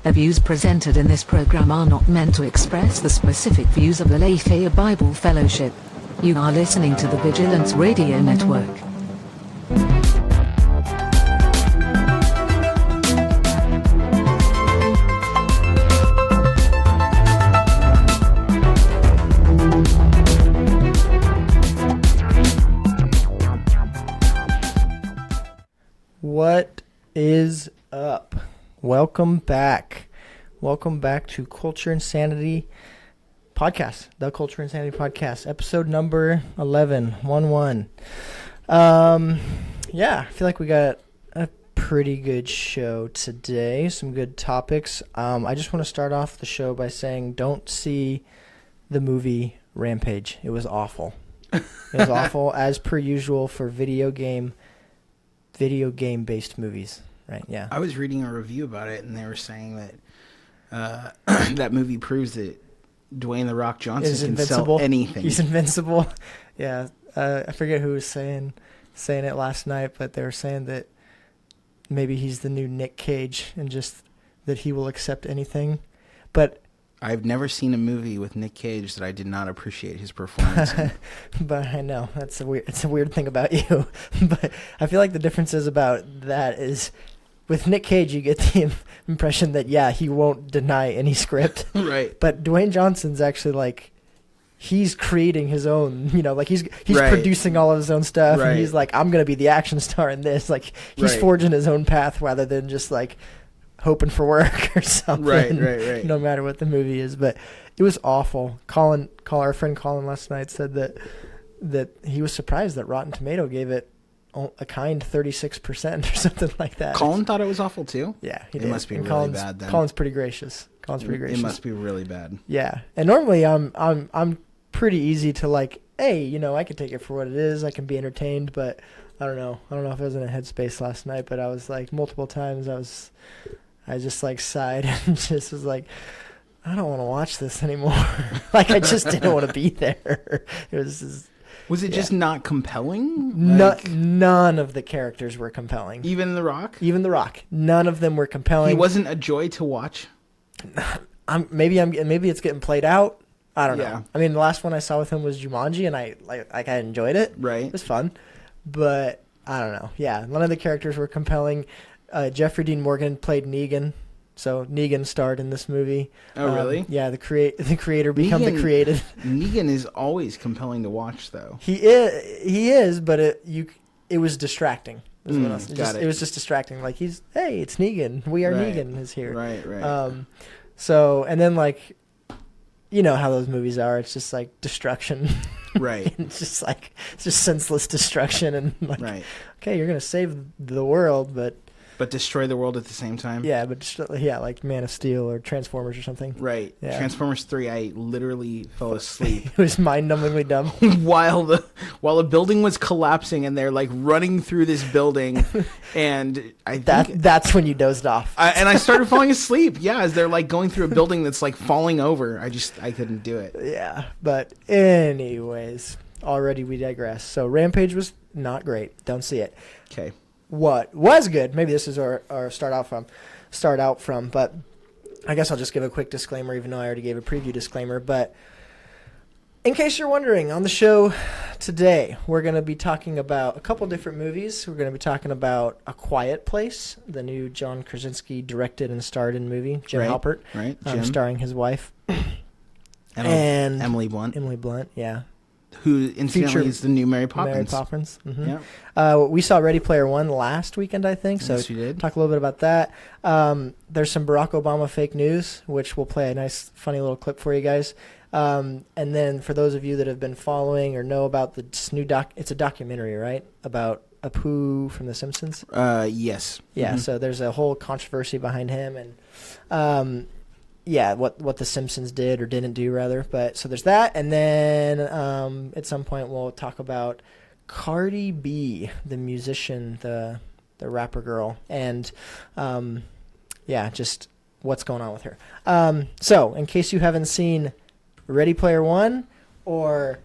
The views presented in this program are not meant to express the specific views of the Aletheia Bible Fellowship. You are listening to the Vigilance Radio Network. What is up? Welcome back. Welcome back to Culture Insanity Podcast, the Culture Insanity Podcast, episode number 11. Yeah, I feel like we got a pretty good show today. Some good topics. I just want to start off the show by saying don't see the movie Rampage. It was awful. It was awful, as per usual, for video game-based movies. Right, yeah. I was reading a review about it, and they were saying that that movie proves that Dwayne "The Rock" Johnson can sell anything. He's invincible. Yeah, I forget who was saying it last night, but they were saying that maybe he's the new Nick Cage, and just that he will accept anything. But I've never seen a movie with Nick Cage that I did not appreciate his performance in. But I know it's a weird thing about you. But I feel like the differences about that is, with Nick Cage, you get the impression that, yeah, he won't deny any script. Right. But Dwayne Johnson's actually, like, he's creating his own, like, he's right. producing all of his own stuff. Right. And he's like, I'm going to be the action star in this. Like, he's right. forging his own path rather than just, like, hoping for work or something. Right. No matter what the movie is. But it was awful. Our friend Colin last night said that he was surprised that Rotten Tomato gave it a kind 36% or something like that. Colin thought it was awful too? Yeah, he did. It must be really bad then. Colin's pretty gracious. It must be really bad. Yeah. And normally I'm pretty easy to, like, hey, I could take it for what it is. I can be entertained, but I don't know. I don't know if I was in a headspace last night, but I was like, multiple times I just like sighed and just was like, I don't want to watch this anymore. Like, I just didn't want to be there. It was just not compelling? None of the characters were compelling. Even The Rock? Even The Rock. None of them were compelling. He wasn't a joy to watch? Maybe it's getting played out. I don't know. Yeah. I mean, the last one I saw with him was Jumanji, and I enjoyed it. Right. It was fun. But I don't know. Yeah, none of the characters were compelling. Jeffrey Dean Morgan played Negan. So Negan starred in this movie. Oh, really? Yeah, the creator become the created. Negan is always compelling to watch, though. He is, but it was distracting. It was just distracting. Like, it's Negan. We are right. Negan is here. Right. So, and then, like, you know how those movies are. It's just like destruction. Right. It's just senseless destruction, and like, right. Okay, you're gonna save the world, but destroy the world at the same time? Yeah, like Man of Steel or Transformers or something. Right. Yeah. Transformers 3, I literally fell asleep. It was mind-numbingly dumb. while a building was collapsing and they're, like, running through this building, and I think... That's when you dozed off. And I started falling asleep, yeah, as they're, like, going through a building that's, like, falling over. I couldn't do it. Yeah, but anyways, already we digress. So Rampage was not great. Don't see it. Okay. What was good, maybe this is our start out from, but I guess I'll just give a quick disclaimer, even though I already gave a preview disclaimer. But in case you're wondering, on the show today, we're going to be talking about a couple different movies. We're going to be talking about A Quiet Place, the new John Krasinski directed and starred in movie, Jim Halpert, right? Jim. Starring his wife. And Emily Blunt. Emily Blunt, yeah. Who incidentally is the new Mary Poppins. Mary Poppins. Mm-hmm. Yeah. We saw Ready Player One last weekend, I think. So yes, we did. Talk a little bit about that. There's some Barack Obama fake news, which we'll play a nice, funny little clip for you guys. And then for those of you that have been following or know about this new it's a documentary, right? About Apu from The Simpsons. Yes. Yeah. Mm-hmm. So there's a whole controversy behind him, and what the Simpsons did or didn't do, rather. But so there's that, and then at some point we'll talk about Cardi B, the musician, the rapper girl, and just what's going on with her. So in case you haven't seen Ready Player One or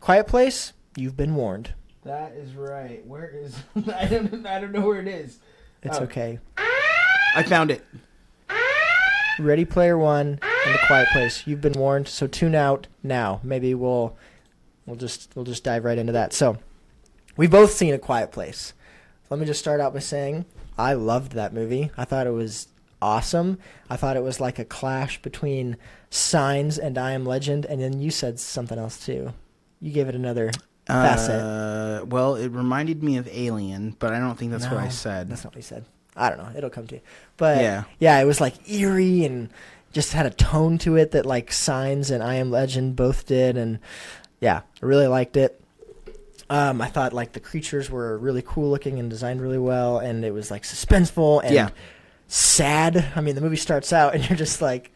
Quiet Place, you've been warned. That is right. Where is? I don't know where it is. It's okay. I found it. Ready Player One and A Quiet Place. You've been warned, so tune out now. Maybe we'll just dive right into that. So, we've both seen A Quiet Place. Let me just start out by saying I loved that movie. I thought it was awesome. I thought it was like a clash between Signs and I Am Legend, and then you said something else too. You gave it another facet. Well, it reminded me of Alien, but I don't think that's what I said. That's not what you said. I don't know. It'll come to you. But yeah, it was like eerie and just had a tone to it that like Signs and I Am Legend both did, and yeah, I really liked it. I thought like the creatures were really cool looking and designed really well, and it was like suspenseful and sad. I mean, the movie starts out and you're just like,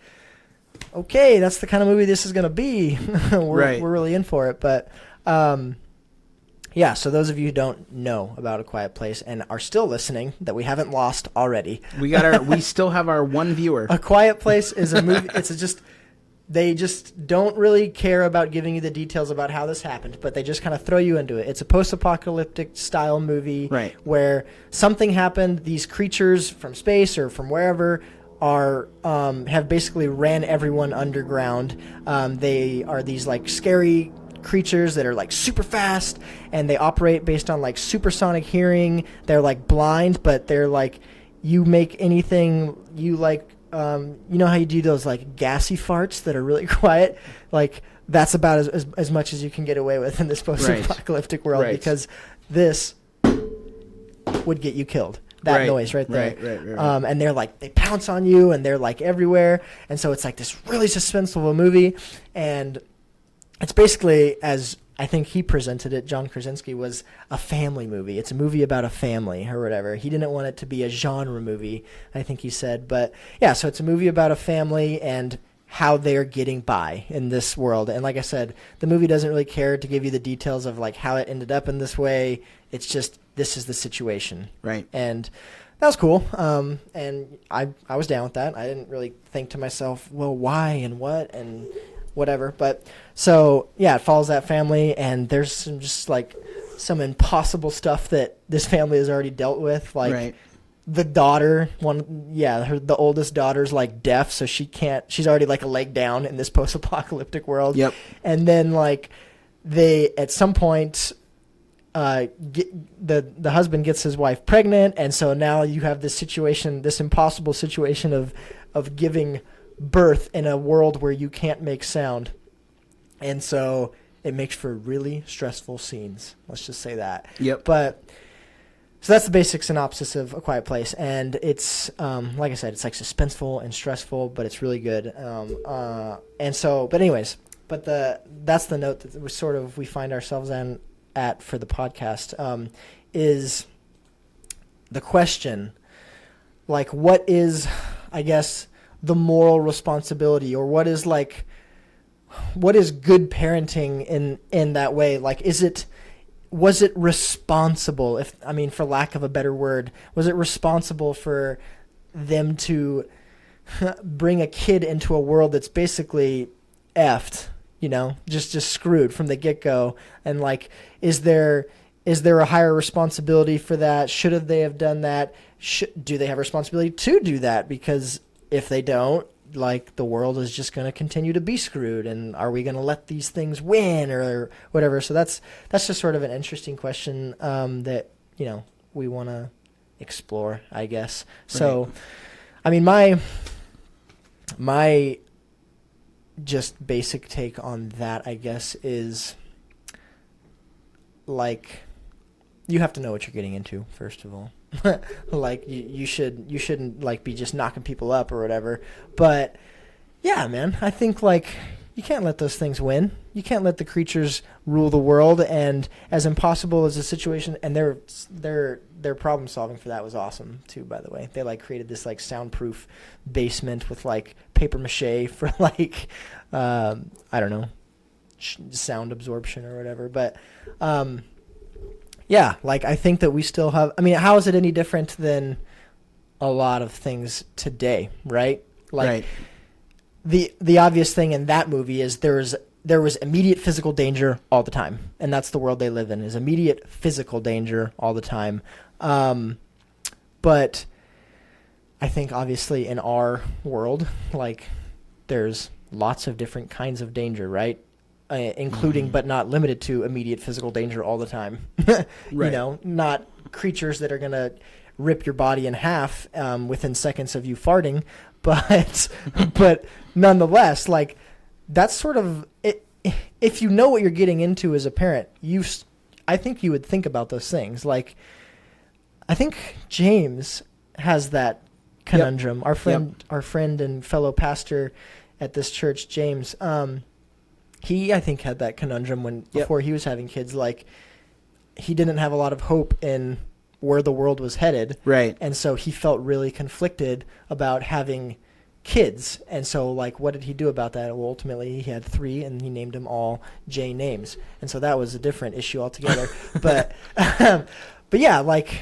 okay, that's the kind of movie this is going to be. We're really in for it. But yeah, so those of you who don't know about A Quiet Place and are still listening, that we haven't lost already. We still have our one viewer. A Quiet Place is a movie. They just don't really care about giving you the details about how this happened, but they just kind of throw you into it. It's a post-apocalyptic style movie where something happened. These creatures from space or from wherever have basically ran everyone underground. They are these like scary creatures that are like super fast, and they operate based on like supersonic hearing. They're like blind, but they're like, you make anything you like. You know how you do those like gassy farts that are really quiet? Like that's about as much as you can get away with in this post-apocalyptic world, because this would get you killed. That noise right there. Right. And they're like, they pounce on you and they're like everywhere. And so it's like this really suspenseful movie. And it's basically, as I think he presented it, John Krasinski, was a family movie. It's a movie about a family or whatever. He didn't want it to be a genre movie, I think he said. But yeah, so it's a movie about a family and how they're getting by in this world. And like I said, the movie doesn't really care to give you the details of like how it ended up in this way. It's just, this is the situation. Right. And that was cool. And I was down with that. I didn't really think to myself, well, why and what and whatever. But so yeah, it follows that family, and there's some impossible stuff that this family has already dealt with. Like the daughter, the oldest daughter's like deaf, so she's already like a leg down in this post-apocalyptic world. Yep. And then like they at some point the husband gets his wife pregnant, and so now you have this situation, this impossible situation of giving birth in a world where you can't make sound. And so it makes for really stressful scenes. Let's just say that. Yep. But so that's the basic synopsis of A Quiet Place, and it's like I said, it's like suspenseful and stressful, but it's really good. And so, but anyways, that's the note that we find ourselves at for the podcast, is the question, like, what is, I guess, the moral responsibility, or what is good parenting in that way? Like, was it responsible, for lack of a better word, was it responsible for them to bring a kid into a world that's basically effed, just screwed from the get-go? And like, is there a higher responsibility for that? Should they have done that? Do they have a responsibility to do that? Because if they don't, like, the world is just going to continue to be screwed, and are we going to let these things win or whatever? So that's just sort of an interesting question that we want to explore, I guess. So, I mean, my just basic take on that, I guess, is like, you have to know what you're getting into, first of all. Like, you shouldn't like be just knocking people up or whatever. But yeah, man, I think like you can't let those things win. You can't let the creatures rule the world. And as impossible as the situation, and their problem solving for that was awesome too, by the way. They like created this like soundproof basement with like paper mache for like I don't know, sound absorption or whatever. But yeah, like, I think that we still have, how is it any different than a lot of things today, right? Like, the obvious thing in that movie is there was immediate physical danger all the time, and that's the world they live in, is immediate physical danger all the time. But I think obviously in our world, like there's lots of different kinds of danger, right? Including but not limited to immediate physical danger all the time. Right. You know, not creatures that are going to rip your body in half within seconds of you farting, but nonetheless, like that's sort of it. If you know what you're getting into as a parent, I think you would think about those things. Like, I think James has that conundrum. Yep. Our friend and fellow pastor at this church, James, he, I think, had that conundrum before he was having kids. Like, he didn't have a lot of hope in where the world was headed. Right. And so he felt really conflicted about having kids. And so, like, what did he do about that? Well, ultimately, he had 3, and he named them all J names. And so that was a different issue altogether. but yeah, like,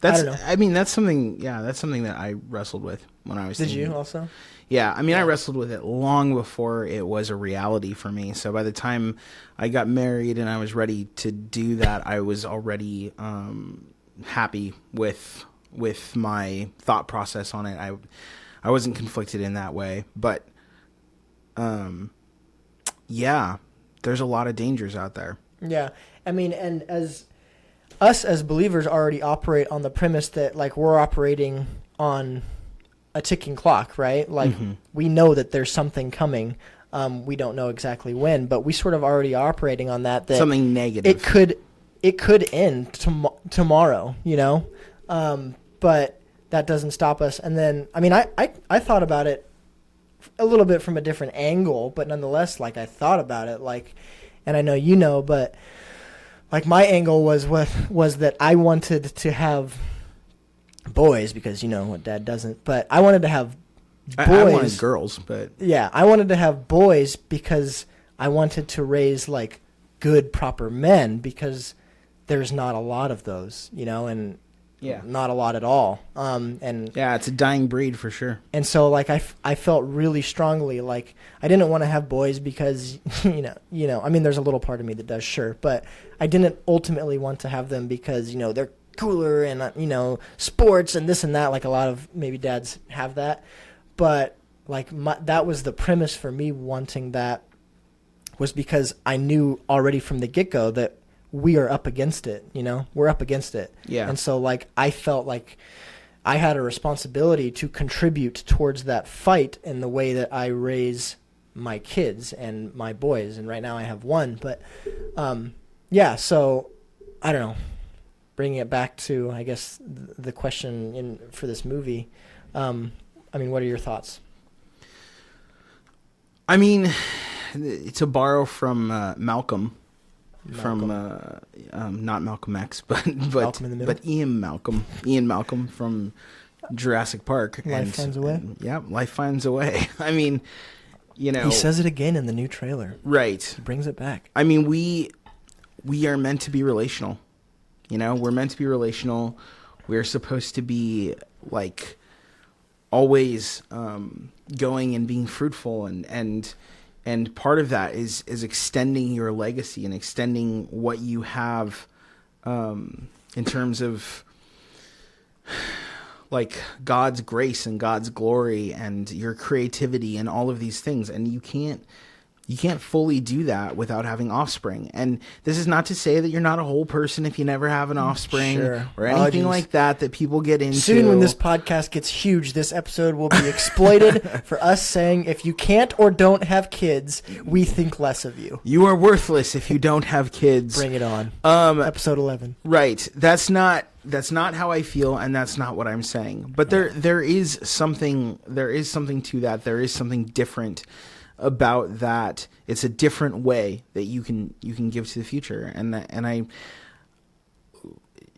I don't know. I mean, that's something that I wrestled with when I was Did you also? Yeah, I mean, I wrestled with it long before it was a reality for me. So by the time I got married and I was ready to do that, I was already happy with my thought process on it. I wasn't conflicted in that way, but yeah, there's a lot of dangers out there. Yeah, I mean, and as us as believers already operate on the premise that like we're operating on a ticking clock, right? Like we know that there's something coming. We don't know exactly when, but we sort of already operating on that something negative. It could end tomorrow, you know? But that doesn't stop us. And then, I mean, I thought about it a little bit from a different angle, but nonetheless, like I thought about it, like, and I know you know, but like my angle was that I wanted to have boys because, you know, what dad doesn't, but I wanted to have boys. I wanted girls, but yeah, I wanted to have boys because I wanted to raise like good, proper men because there's not a lot of those, you know, and not a lot at all. And yeah, it's a dying breed for sure. And so like I felt really strongly like I didn't want to have boys because you know, I mean there's a little part of me that does, sure, but I didn't ultimately want to have them because, you know, they're cooler and you know, sports and this and that, like a lot of maybe dads have that. But like that was the premise for me wanting that, was because I knew already from the get-go that we are up against it, you know? We're up against it. Yeah. And so, like, I felt like I had a responsibility to contribute towards that fight in the way that I raise my kids and my boys. And right now I have one. But, yeah, so, I don't know. Bringing it back to, I guess, the question for this movie, I mean, what are your thoughts? I mean, to borrow from Malcolm. From not Malcolm X, but Ian Malcolm from Jurassic Park. Life finds a way. Yeah, life finds a way. I mean, you know, he says it again in the new trailer. Right, he brings it back. I mean, we are meant to be relational. You know, we're meant to be relational. We're supposed to be like always going and being fruitful and part of that is extending your legacy and extending what you have in terms of like God's grace and God's glory and your creativity and all of these things. And you can't fully do that without having offspring. And this is not to say that you're not a whole person if you never have an offspring or anything like that people get into. Soon when this podcast gets huge, this episode will be exploited for us saying if you can't or don't have kids, we think less of you. You are worthless if you don't have kids. Bring it on. Episode 11. Right. That's not how I feel, and that's not what I'm saying. But there is something to that. There is something different about that. It's a different way that you can give to the future, and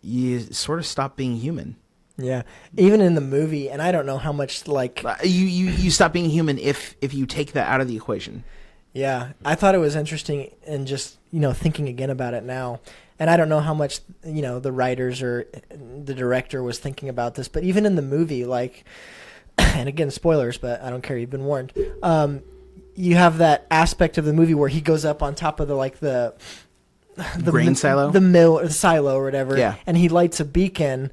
you sort of stop being human. Yeah, even in the movie, and I don't know how much like you stop being human if you take that out of the equation. Yeah, I thought it was interesting, and just thinking again about it now, and I don't know how much the writers or the director was thinking about this, but even in the movie, like, and again spoilers, but I don't care, you've been warned. You have that aspect of the movie where he goes up on top of the grain silo, the mill or the silo or whatever, yeah, and he lights a beacon.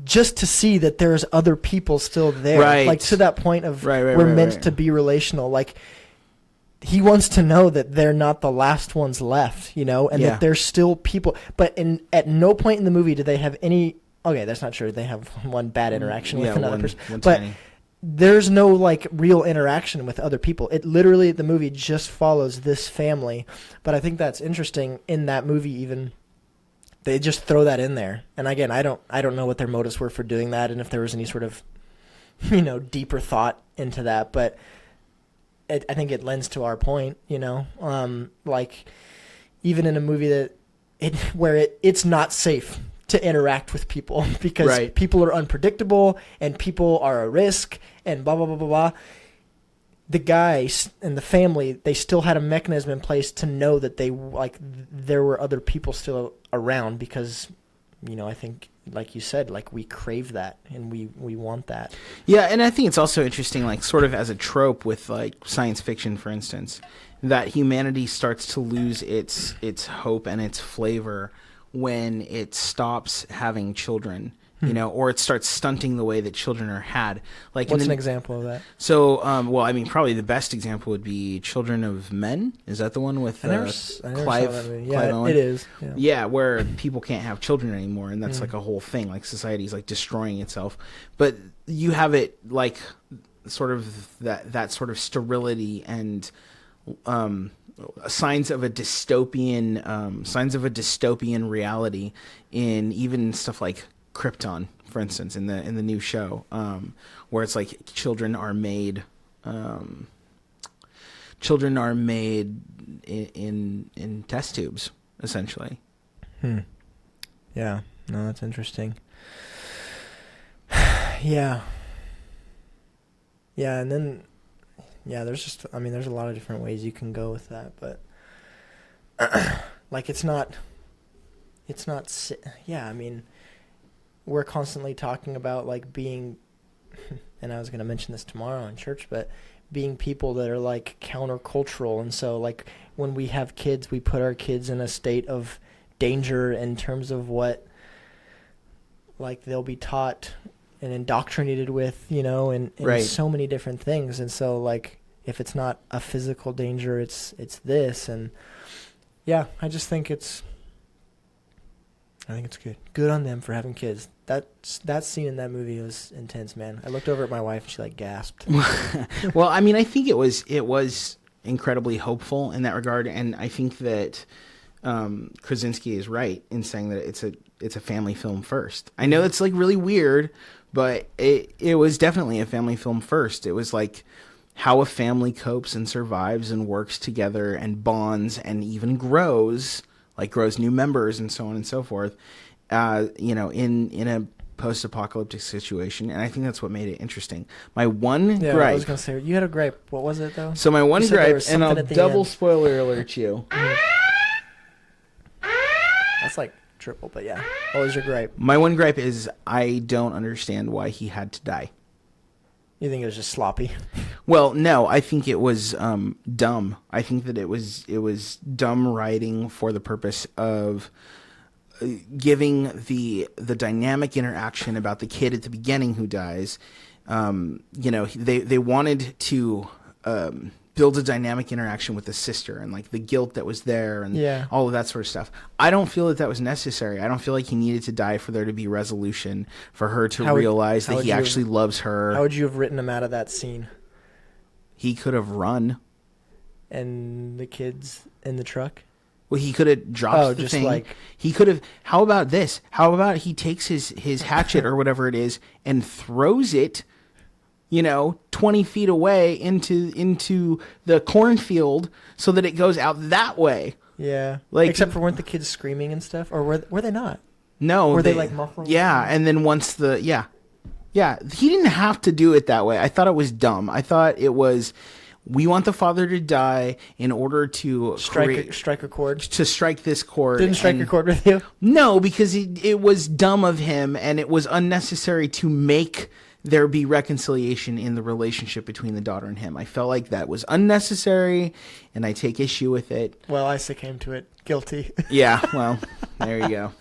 just to see that there's other people still there. Right. Like to that point of Right, we're meant to be relational. Like he wants to know that they're not the last ones left, and that there's still people. But at no point in the movie do they have any. Okay, that's not true. They have one bad interaction with another person, but tiny. there's no like real interaction with other people. It literally, the movie just follows this family. But I think that's interesting in that movie. Even they just throw that in there. And again, I don't know what their motives were for doing that, and if there was any sort of deeper thought into that, but. I think it lends to our point, like even in a movie where it's not safe to interact with people because people are unpredictable and people are a risk and blah, blah, blah, blah, blah. The guys and the family, they still had a mechanism in place to know that there were other people still around because, I think, like you said, like we crave that and we want that. Yeah, and I think it's also interesting, like sort of as a trope with like science fiction, for instance, that humanity starts to lose its hope and its flavor when it stops having children. Or it starts stunting the way that children are had. Like, what's an example of that? So, probably the best example would be Children of Men. Is that the one with I never Clive? Saw that movie. Clive Yeah, Owen? it is. Yeah, where people can't have children anymore, and that's like a whole thing. Like society's like destroying itself. But you have it like sort of that sort of sterility and signs of a dystopian reality in even stuff like Krypton, for instance, in the new show, where it's like children are made in test tubes, essentially. Yeah, no, that's interesting. Yeah, and then there's there's a lot of different ways you can go with that, but like it's not. Yeah, we're constantly talking about like being, and I was going to mention this tomorrow in church, but being people that are like countercultural. And so like when we have kids, we put our kids in a state of danger in terms of what like they'll be taught and indoctrinated with, and so many different things. And so like if it's not a physical danger, it's this. And yeah, I just think it's good. Good on them for having kids. That scene in that movie was intense, man. I looked over at my wife and she like gasped. Well, I think it was incredibly hopeful in that regard, and I think that Krasinski is right in saying that it's a family film first. I know it's like really weird, but it was definitely a family film first. It was like how a family copes and survives and works together and bonds and even grows new members and so on and so forth, in a post-apocalyptic situation. And I think that's what made it interesting. My one gripe... I was going to say, you had a gripe. What was it, though? So my one gripe, and I'll double spoiler alert you. That's like triple, but yeah. What was your gripe? My one gripe is I don't understand why he had to die. You think it was just sloppy? Well, no, I think it was dumb. I think that it was dumb writing for the purpose of giving the dynamic interaction about the kid at the beginning who dies. They wanted to build a dynamic interaction with the sister and like the guilt that was there and all of that sort of stuff. I don't feel that was necessary. I don't feel like he needed to die for there to be resolution, for her to realize that he actually loves her. How would you have written him out of that scene? He could have run. And the kids in the truck? Well, he could have dropped the thing. He could have... How about this? How about he takes his hatchet or whatever it is and throws it 20 feet away into the cornfield so that it goes out that way. Yeah. Except for weren't the kids screaming and stuff? Or were they not? No. Were they like muffling? Yeah, and then once Yeah, he didn't have to do it that way. I thought it was dumb. I thought it was... We want the father to die in order to strike a chord. To strike this chord. Didn't strike a chord with you? No, because it was dumb of him, and it was unnecessary to make there be reconciliation in the relationship between the daughter and him. I felt like that was unnecessary, and I take issue with it. Well, I succumbed to it. Guilty. Yeah, well, there you go.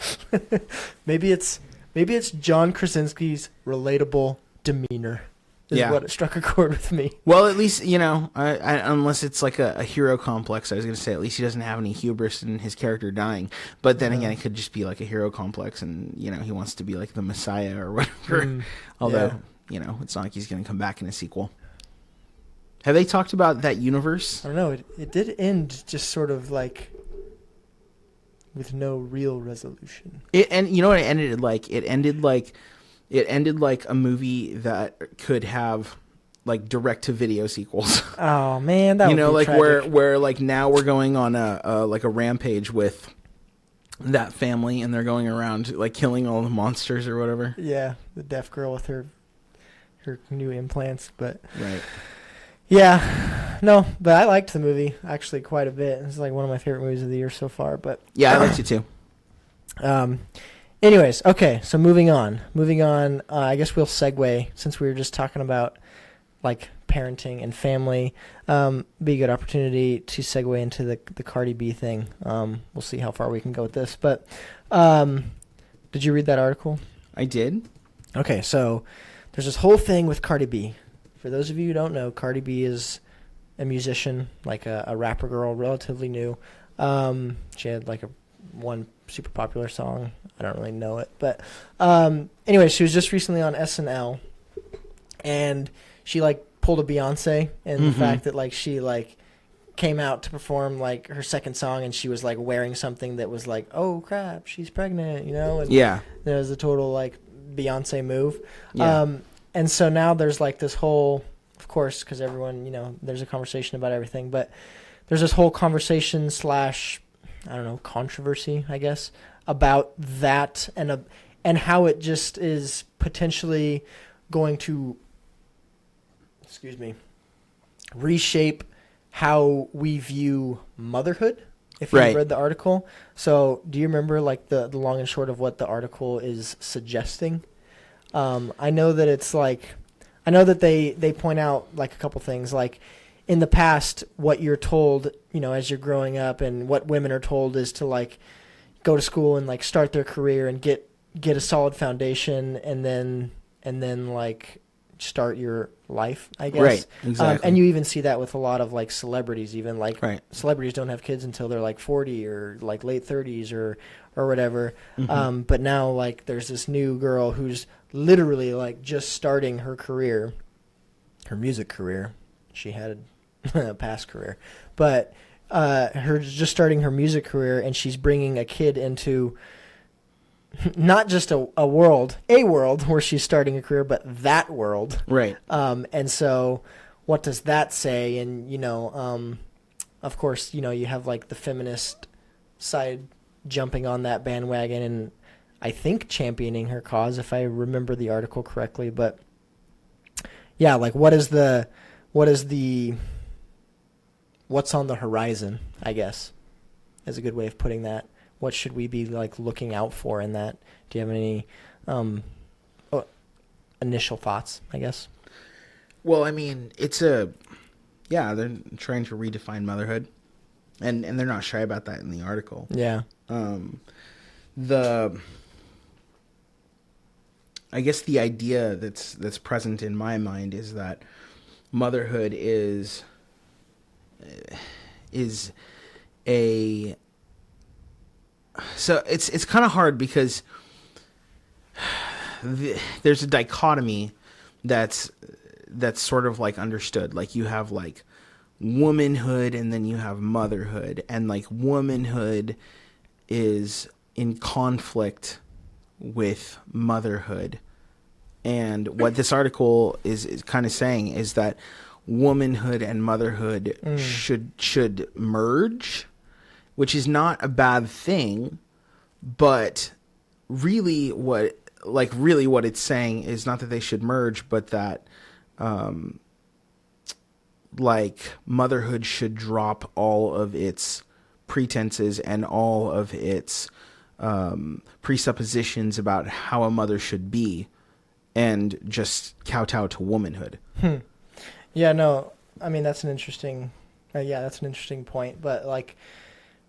Maybe it's Maybe it's John Krasinski's relatable demeanor. Is what struck a chord with me. Well, at least, unless it's like a hero complex, I was going to say, at least he doesn't have any hubris in his character dying. But then again, it could just be like a hero complex and, he wants to be like the Messiah or whatever. Although, it's not like he's going to come back in a sequel. Have they talked about that universe? I don't know. It did end just sort of like with no real resolution. And you know what it ended like? It ended like a movie that could have like direct to video sequels. Oh man, that would be like tragic. where like now we're going on a rampage with that family, and they're going around like killing all the monsters or whatever. Yeah, the deaf girl with her new implants, but right. Yeah, no, but I liked the movie actually quite a bit. It's like one of my favorite movies of the year so far. But yeah, I liked it too. Anyways, okay, so moving on. I guess we'll segue, since we were just talking about like parenting and family. Be a good opportunity to segue into the Cardi B thing. We'll see how far we can go with this. But did you read that article? I did. Okay, so there's this whole thing with Cardi B. For those of you who don't know, Cardi B is a musician, like a rapper girl, relatively new. She had like one super popular song. I don't really know it. But anyway, she was just recently on SNL. And she like pulled a Beyonce in the fact that like she like came out to perform like her second song, and she was like wearing something that was like, oh crap, she's pregnant, And yeah, there was a total like Beyonce move. Yeah. And so now there's like this whole, of course, because everyone, there's a conversation about everything, but there's this whole conversation / I don't know, controversy, I guess, about that and how it just is potentially going to, reshape how we view motherhood, if you've read the article. So do you remember like the long and short of what the article is suggesting? I know that it's like, I know that they point out like a couple things, like in the past, what you're told, as you're growing up, and what women are told is to like go to school and like start their career and get a solid foundation, and then like start your life, I guess. Right, exactly. And you even see that with a lot of like celebrities, even like right. Celebrities don't have kids until they're like 40 or like late 30s or whatever. But now like there's this new girl who's literally like just starting her career, her music career. She had a past career, but her just starting her music career, and she's bringing a kid into not just a world where she's starting a career, but that world. Right. And so what does that say? And, of course, you have like the feminist side jumping on that bandwagon and I think championing her cause, if I remember the article correctly. But yeah, like what's on the horizon, I guess, is a good way of putting that. What should we be like looking out for in that? Do you have any initial thoughts, I guess? Well, I mean, they're trying to redefine motherhood, and they're not shy about that in the article. Yeah. I guess the idea that's present in my mind is that motherhood is a. So it's kind of hard because there's a dichotomy that's sort of like understood. Like you have like womanhood and then you have motherhood, and like womanhood is in conflict with motherhood. And what this article is kind of saying is that womanhood and motherhood should merge, which is not a bad thing, but really what it's saying is not that they should merge, but that like motherhood should drop all of its pretenses and all of its presuppositions about how a mother should be, and just kowtow to womanhood. Yeah, no, I mean that's an interesting point. But like,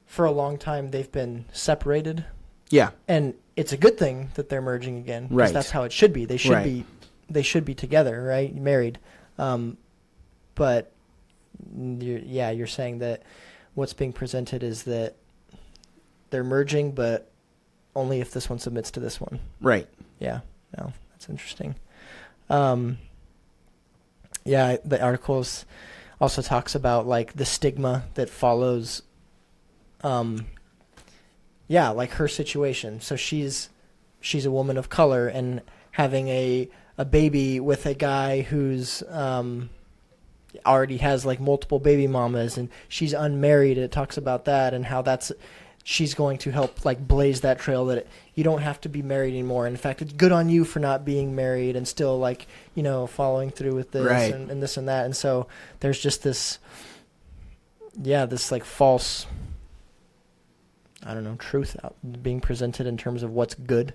for a long time they've been separated. Yeah. And it's a good thing that they're merging again. Because Right. that's how it should be. They should Right. they should be together, right? Married. But you're saying that what's being presented is that they're merging, but only if this one submits to this one. Right. Yeah. No, that's interesting. The articles also talks about like the stigma that follows like her situation. So she's a woman of color and having a baby with a guy who's already has like multiple baby mamas, and she's unmarried. It talks about that and how she's going to help like blaze that trail that you don't have to be married anymore. In fact, it's good on you for not being married and still like, following through with this Right. and this and that. And so there's just this like false, I don't know, truth being presented in terms of what's good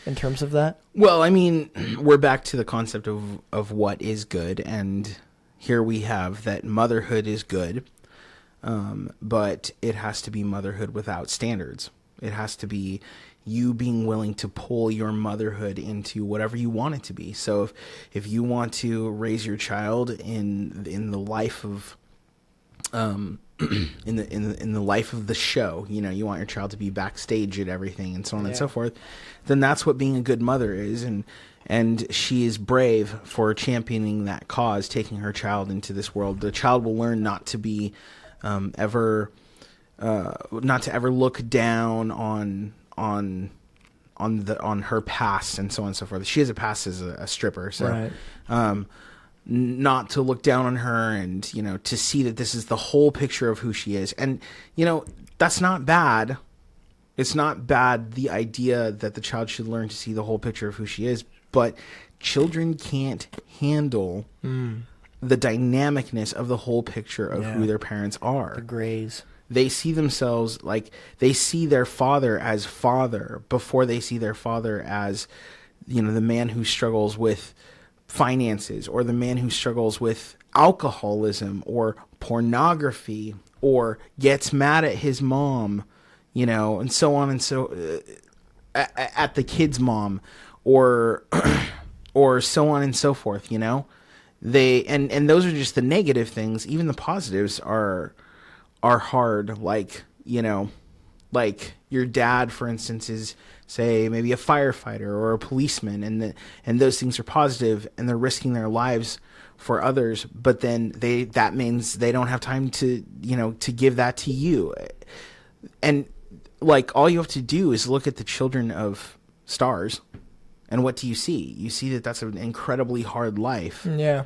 in terms of that. Well, I mean, we're back to the concept of what is good, and here we have that motherhood is good, but it has to be motherhood without standards. It has to be you being willing to pull your motherhood into whatever you want it to be. So if you want to raise your child in the life of in the life of the show, you want your child to be backstage at everything and so on and so forth, then that's what being a good mother is. And she is brave for championing that cause, taking her child into this world. The child will learn not to be not to ever look down on her past and so on and so forth. She has a past as a stripper, so Right. Not to look down on her, and to see that this is the whole picture of who she is. And that's not bad. It's not bad, the idea that the child should learn to see the whole picture of who she is, but children can't handle the dynamicness of the whole picture of who their parents are. The grays. They see themselves like they see their father as father before they see their father as, the man who struggles with finances, or the man who struggles with alcoholism or pornography, or gets mad at his mom, and so on and so at the kid's mom, or so on and so forth. They and those are just the negative things. Even the positives are hard. Like like your dad, for instance, is, say, maybe a firefighter or a policeman, and those things are positive, and they're risking their lives for others, but then that means they don't have time to to give that to you. And like, all you have to do is look at the children of stars, and what do you see? You see that that's an incredibly hard life. Yeah.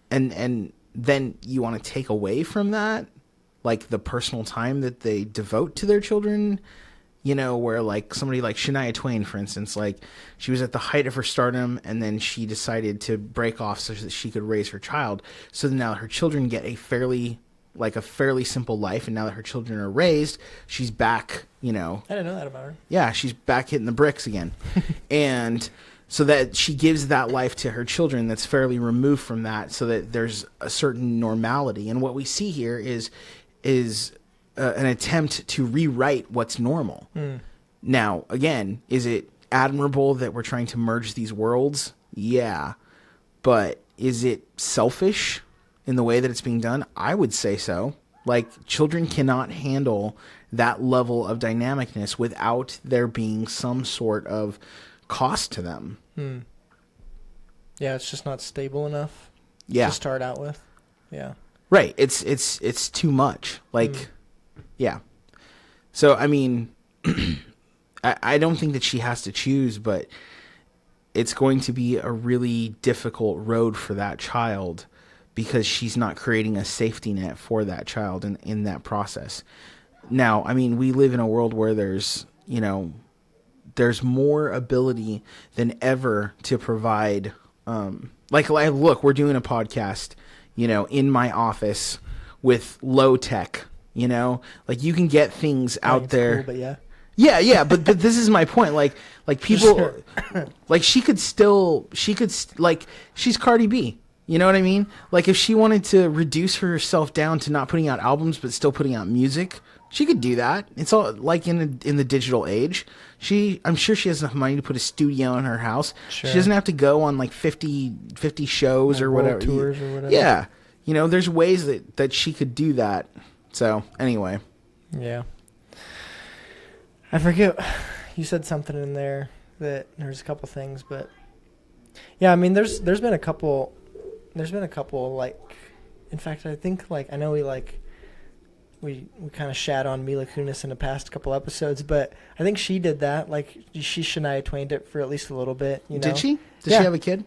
And then you want to take away from that, like, the personal time that they devote to their children, where like somebody like Shania Twain, for instance, like, she was at the height of her stardom, and then she decided to break off so that she could raise her child. So now her children get a fairly simple life, and now that her children are raised, she's back, I didn't know that about her. Yeah, she's back hitting the bricks again. And so that she gives that life to her children that's fairly removed from that, so that there's a certain normality. And what we see here is an attempt to rewrite what's normal. Now, again, is it admirable that we're trying to merge these worlds? Yeah. But is it selfish in the way that it's being done? I would say so. Like, children cannot handle that level of dynamicness without there being some sort of cost to them. Yeah, it's just not stable enough to start out with. Yeah. Right. It's too much. Like, yeah. So, I mean, I don't think that she has to choose, but it's going to be a really difficult road for that child, because she's not creating a safety net for that child in that process. Now, I mean, we live in a world where there's more ability than ever to provide, look, we're doing a podcast, in my office with low tech, like, you can get things out there. Cool, but yeah. Yeah, but this is my point. Like people, like, she's Cardi B. You know what I mean? Like, if she wanted to reduce herself down to not putting out albums but still putting out music, She could do that. It's all like in the digital age. I'm sure she has enough money to put a studio in her house. Sure. She doesn't have to go on like 50 shows like or world whatever. tours or whatever. Yeah. There's ways that she could do that. So anyway. Yeah. I forget. You said something in there that there's a couple things, but yeah, I mean, there's been a couple, like, in fact, I think, like, I know we kind of shat on Mila Kunis in the past couple episodes, but I think she did that. Like, she Shania Twained it for at least a little bit, Did she? Did Yeah. she have a kid?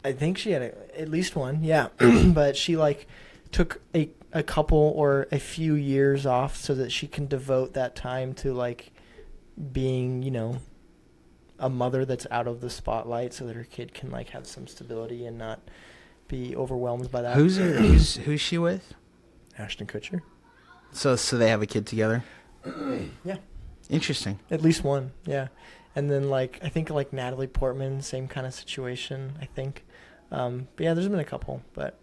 I think she had at least one, yeah. But she, like, took a couple or a few years off so that she can devote that time to, like, being, a mother that's out of the spotlight so that her kid can, like, have some stability and not be overwhelmed by that. Who's she with? Ashton Kutcher. So they have a kid together? Yeah. Interesting. At least one, yeah. And then, like, I think, like, Natalie Portman, same kind of situation, I think. But, yeah, there's been a couple, but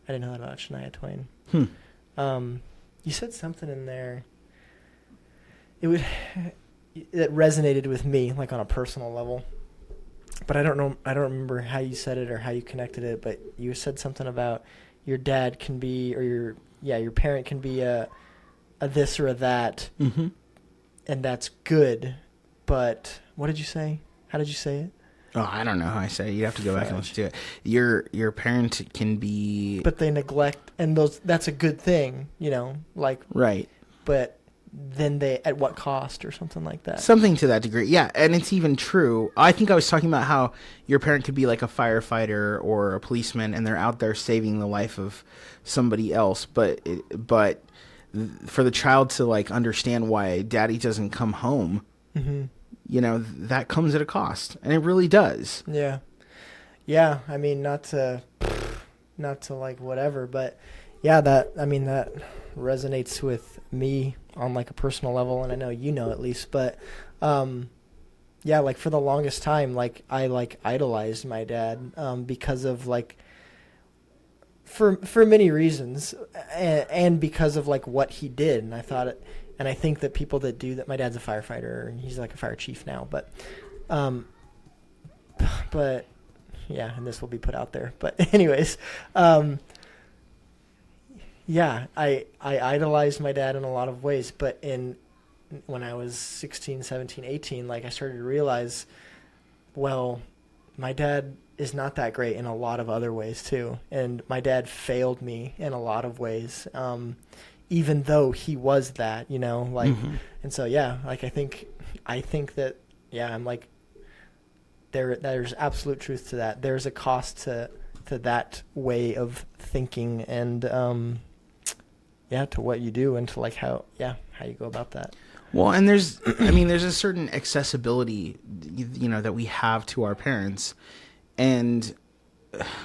I didn't know that about Shania Twain. You said something in there. It resonated with me, like, on a personal level. But I don't remember how you said it or how you connected it, but you said something about your dad can be, or your parent can be a this or a that, mm-hmm. and that's good. But what did you say? How did you say it? Oh, I don't know how I say it. You have to go back and listen to it. Your parent can be... But they neglect, and that's a good thing, like... Right. But then at what cost or something like that? Something to that degree, yeah. And it's even true. I think I was talking about how your parent could be like a firefighter or a policeman, and they're out there saving the life of somebody else. But for the child to, like, understand why daddy doesn't come home... Mm-hmm. That comes at a cost, and it really does. Yeah. Yeah, I mean, not to like whatever, but yeah, that resonates with me on, like, a personal level, and I know at least, but yeah, like, for the longest time, like, I, like, idolized my dad because of, like, for many reasons, and because of, like, what he did, and I thought it. And I think that people that do that, my dad's a firefighter, and he's like a fire chief now, but yeah, and this will be put out there. But anyways, yeah, I idolized my dad in a lot of ways, but when I was 16, 17, 18, like, I started to realize, well, my dad is not that great in a lot of other ways too, and my dad failed me in a lot of ways. Even though he was that, like, mm-hmm. And so, yeah, like, I think that, yeah, I'm like, there's absolute truth to that. There's a cost to that way of thinking and, yeah, to what you do and to, like, how you go about that. Well, and there's a certain accessibility, that we have to our parents, and,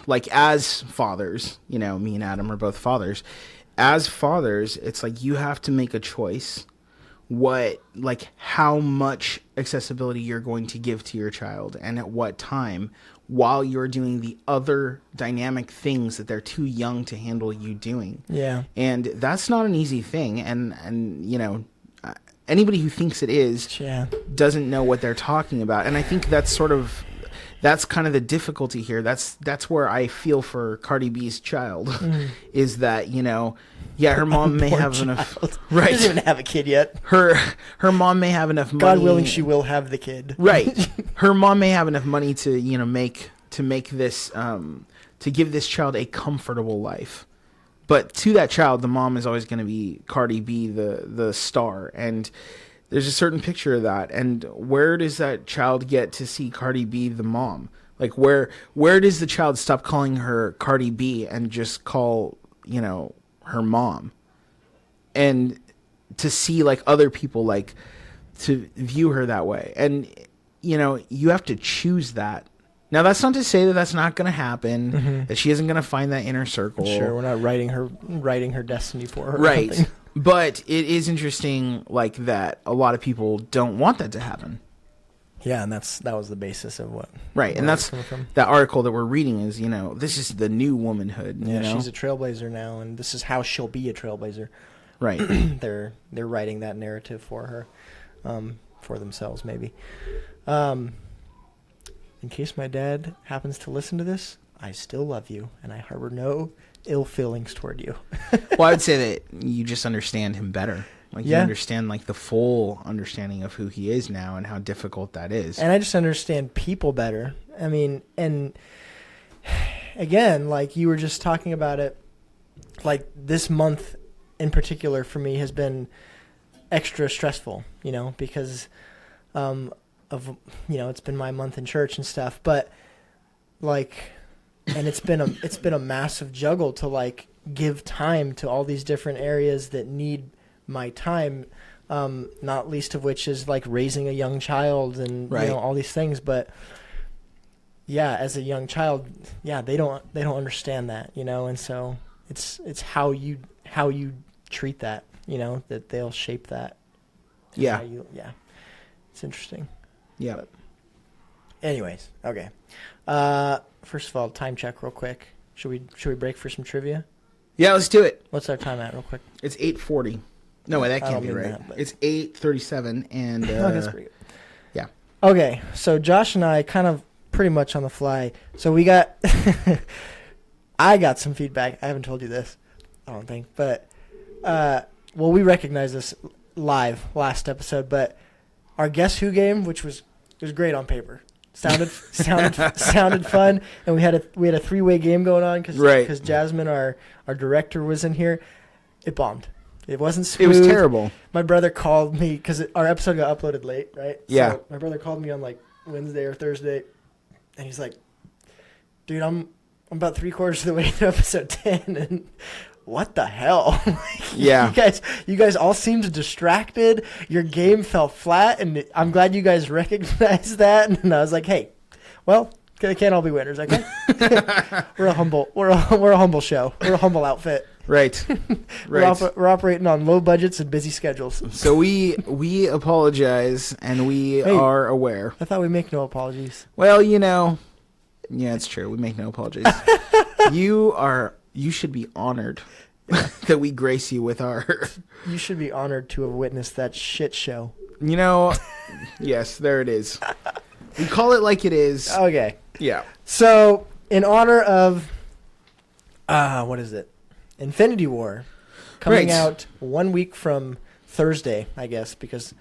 like, as fathers, me and Adam are both fathers. As fathers, it's like you have to make a choice how much accessibility you're going to give to your child and at what time, while you're doing the other dynamic things that they're too young to handle you doing. Yeah. And that's not an easy thing. And anybody who thinks it is doesn't know what they're talking about. And I think that's kind of the difficulty here. That's where I feel for Cardi B's child, is that, her mom may have enough. Right. She doesn't even have a kid yet. Her mom may have enough money. God willing, she will have the kid. Right. Her mom may have enough money to, make this, to give this child a comfortable life. But to that child, the mom is always going to be Cardi B, the star. And there's a certain picture of that. And where does that child get to see Cardi B, the mom? Like, where does the child stop calling her Cardi B and just call, her mom? And to see, like, other people, like, to view her that way. And, you have to choose that. Now, that's not to say that that's not going to happen, that she isn't going to find that inner circle. Sure, we're not writing her destiny for her. Right. But it is interesting, like, that a lot of people don't want that to happen. Yeah, and that was the basis of what. Right, and that's that article that we're reading is, this is the new womanhood. Yeah, she's a trailblazer now, and this is how she'll be a trailblazer. Right. They're writing that narrative for her, for themselves maybe. In case my dad happens to listen to this, I still love you, and I harbor no ill feelings toward you. Well, I would say that you just understand him better. Like, you understand, like, the full understanding of who he is now and how difficult that is. And I just understand people better. I mean, and again, like you were just talking about it, like this month in particular for me has been extra stressful, because of, it's been my month in church and stuff, but like, and it's been a massive juggle to like give time to all these different areas that need my time, not least of which is like raising a young child and all these things. But yeah, as a young child, they don't understand that, and so it's how you treat that, that they'll shape that. It's interesting. Yeah. But anyways, okay. First of all, time check real quick. Should we break for some trivia? Yeah, let's do it. What's our time at real quick? It's 8:40. No, that can't be right. It's 8:37 and that's pretty good. Yeah. Okay, so Josh and I kind of pretty much on the fly. So we got I got some feedback. I haven't told you this, I don't think, but we recognized this live last episode, but our Guess Who game, which was great on paper, sounded fun, and we had a three-way game going on because Jasmine, our director, was in here. It bombed. It wasn't smooth. It was terrible. My brother called me because our episode got uploaded late, right? Yeah. So my brother called me on like Wednesday or Thursday, and he's like, "Dude, I'm about 3/4 of the way to episode 10, and what the hell?" Yeah. You guys all seemed distracted. Your game fell flat, and I'm glad you guys recognized that. And I was like, "Hey, well, they can't all be winners, okay?" We're a humble show. We're a humble outfit. Right. We're operating on low budgets and busy schedules. So we apologize, and we are aware. I thought we make no apologies. Well, yeah, it's true. We make no apologies. You should be honored that we grace you with our... You should be honored to have witnessed that shit show. Yes, there it is. We call it like it is. Okay. Yeah. So, in honor of, what is it? Infinity War. Coming out 1 week from Thursday, I guess, because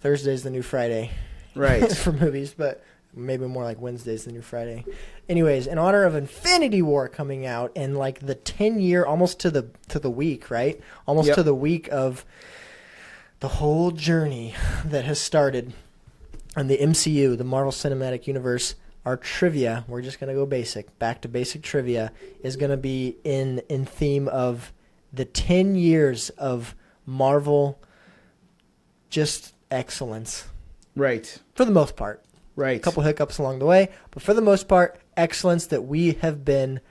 Thursday's the new Friday. Right. For movies, but maybe more like Wednesday's the new Friday. Anyways, in honor of Infinity War coming out and like the 10-year, almost to the week, right? Almost to the week of the whole journey that has started on the MCU, the Marvel Cinematic Universe. Our trivia, we're just going to go back to basic trivia, is going to be in theme of the 10 years of Marvel just excellence. Right. For the most part. Right. A couple hiccups along the way, but for the most part, excellence that we have been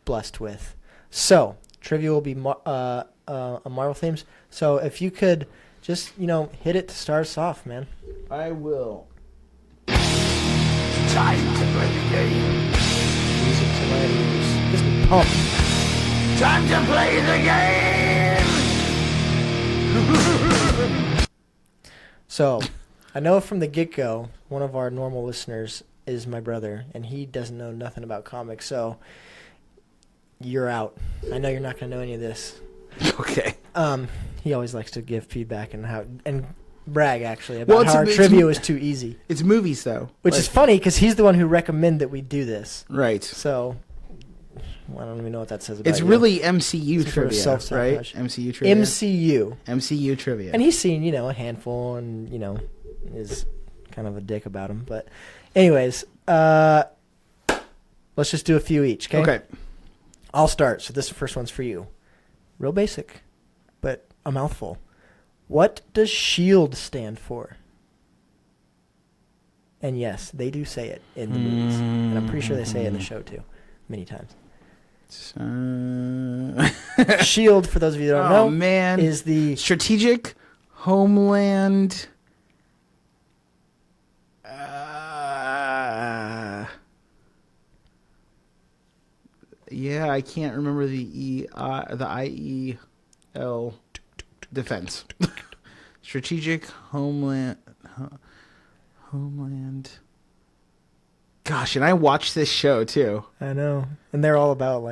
blessed with. So, trivia will be Marvel themes. So, if you could just, hit it to start us off, man. I will. Time to play the game. Music to my ears. Gets me pumped. Time to play the game. So, I know from the get-go, one of our normal listeners is my brother, and he doesn't know nothing about comics, so you're out. I know you're not going to know any of this. Okay. He always likes to give feedback and brag, actually, about how our trivia was too easy. It's movies, though. Which is funny, because he's the one who recommended that we do this. Right. So, I don't even know what that says about It's really MCU trivia, right? MCU trivia. MCU trivia. And he's seen, a handful and, is kind of a dick about him. But anyways, let's just do a few each, okay? Okay. I'll start. So this first one's for you. Real basic, but a mouthful. What does SHIELD stand for? And yes, they do say it in the movies. And I'm pretty sure they say it in the show too, many times. SHIELD, for those of you that don't know, is the Strategic Homeland... Yeah, I can't remember the IEL. defense. Strategic homeland. Gosh, and I watched this show too. I know. And they're all about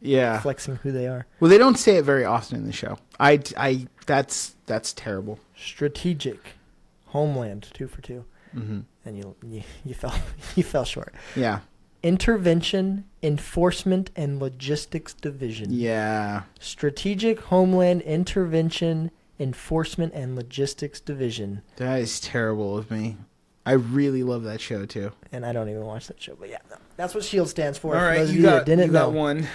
Yeah. flexing who they are. Well, they don't say it very often in the show. That's terrible. Strategic homeland, 2 for 2. Mm-hmm. And you fell short. Yeah. Intervention, Enforcement, and Logistics Division. Yeah. Strategic Homeland Intervention, Enforcement, and Logistics Division. That is terrible of me. I really love that show too. And I don't even watch that show, but yeah, no, that's what SHIELD stands for. All For right, those of you that got didn't know. one.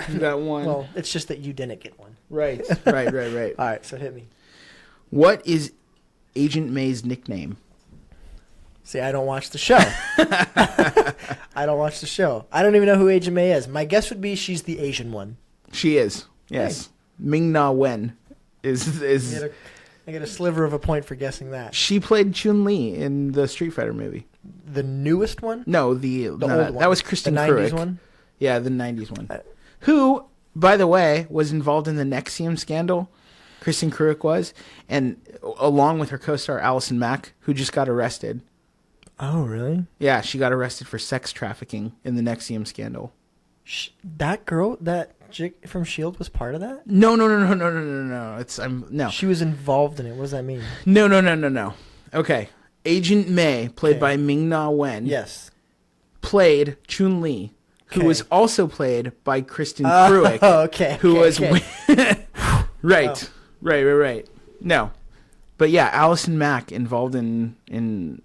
You got one. Well, it's just that you didn't get one. Right. All right, so hit me. What is Agent May's nickname? See, I don't watch the show. I don't watch the show. I don't even know who Agent May is. My guess would be she's the Asian one. She is. Yes. Hey. Ming-Na Wen is. I get a sliver of a point for guessing that. She played Chun-Li in the Street Fighter movie. The newest one? No, the old one. That was Kristen The Kruick. 90s one? Yeah, the 90s one. Who, by the way, was involved in the Nexium scandal. Kristen Kruick was. And along with her co-star Allison Mack, who just got arrested. Oh, really? Yeah, she got arrested for sex trafficking in the Nexium scandal. That girl, that chick from S.H.I.E.L.D. was part of that? No. No. She was involved in it. What does that mean? No. Okay. Agent May, played by Ming-Na Wen. Yes. Played Chun-Li, who Okay. was also played by Kristen Kruick. Oh, okay. Who was Right. Right. No. But yeah, Allison Mack involved in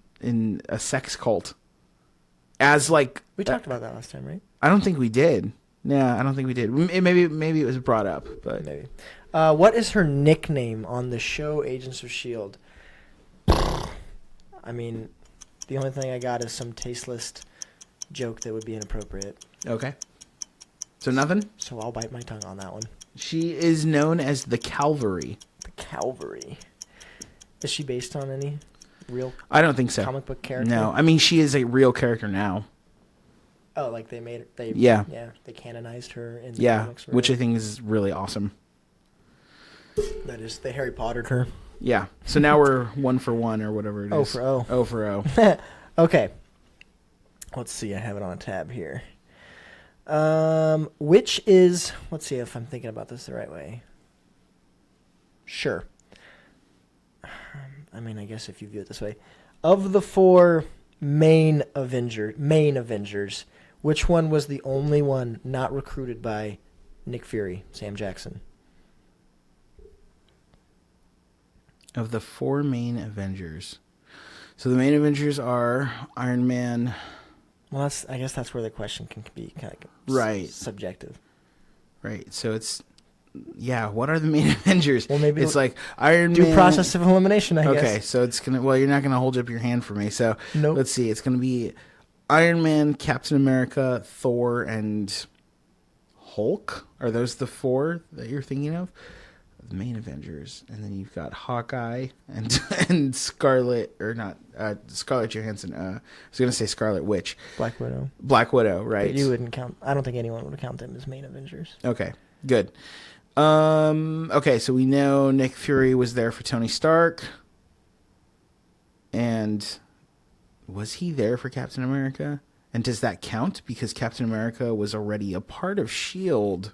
a sex cult. As like We talked about that last time, right? I don't think we did. Yeah, I don't think we did. Maybe it was brought up, but Maybe. What is her nickname on the show Agents of S.H.I.E.L.D.? I mean, the only thing I got is some tasteless joke that would be inappropriate. okay. So nothing? So I'll bite my tongue on that one. She is known as the Calvary. The Calvary. Is she based on any real I don't think so. comic book character? No, I mean she is a real character now. Oh, like they made it. They canonized her in the Yeah, comics. which I think is really awesome. That is, they Harry Pottered her. Yeah. So now we're 1 for 1 or whatever it is. 0 for 0. 0 for 0. Okay. Let's see. I have it on a tab here. Which is... Let's see if I'm thinking about this the right way. Sure. I mean, I guess if you view it this way. Of the 4 main Avengers, which one was the only one not recruited by Nick Fury, Sam Jackson? Of the 4 main Avengers. So the main Avengers are Iron Man. Well, I guess that's where the question can be kind of Right. subjective. Right. So it's... Yeah, what are the main Avengers? Well, maybe it's like Iron Due Man. process of elimination, I guess. Okay, so it's gonna. Well, you're not gonna hold up your hand for me. So Nope. let's see. It's gonna be Iron Man, Captain America, Thor, and Hulk. Are those the 4 that you're thinking of? The main Avengers, and then you've got Hawkeye and Scarlet, or not Scarlett Johansson. I was gonna say Scarlet Witch. Black Widow. Black Widow, right? But you wouldn't count. I don't think anyone would count them as main Avengers. Okay, good. Okay, so we know Nick Fury was there for Tony Stark. And was he there for Captain America? And does that count? Because Captain America was already a part of S.H.I.E.L.D.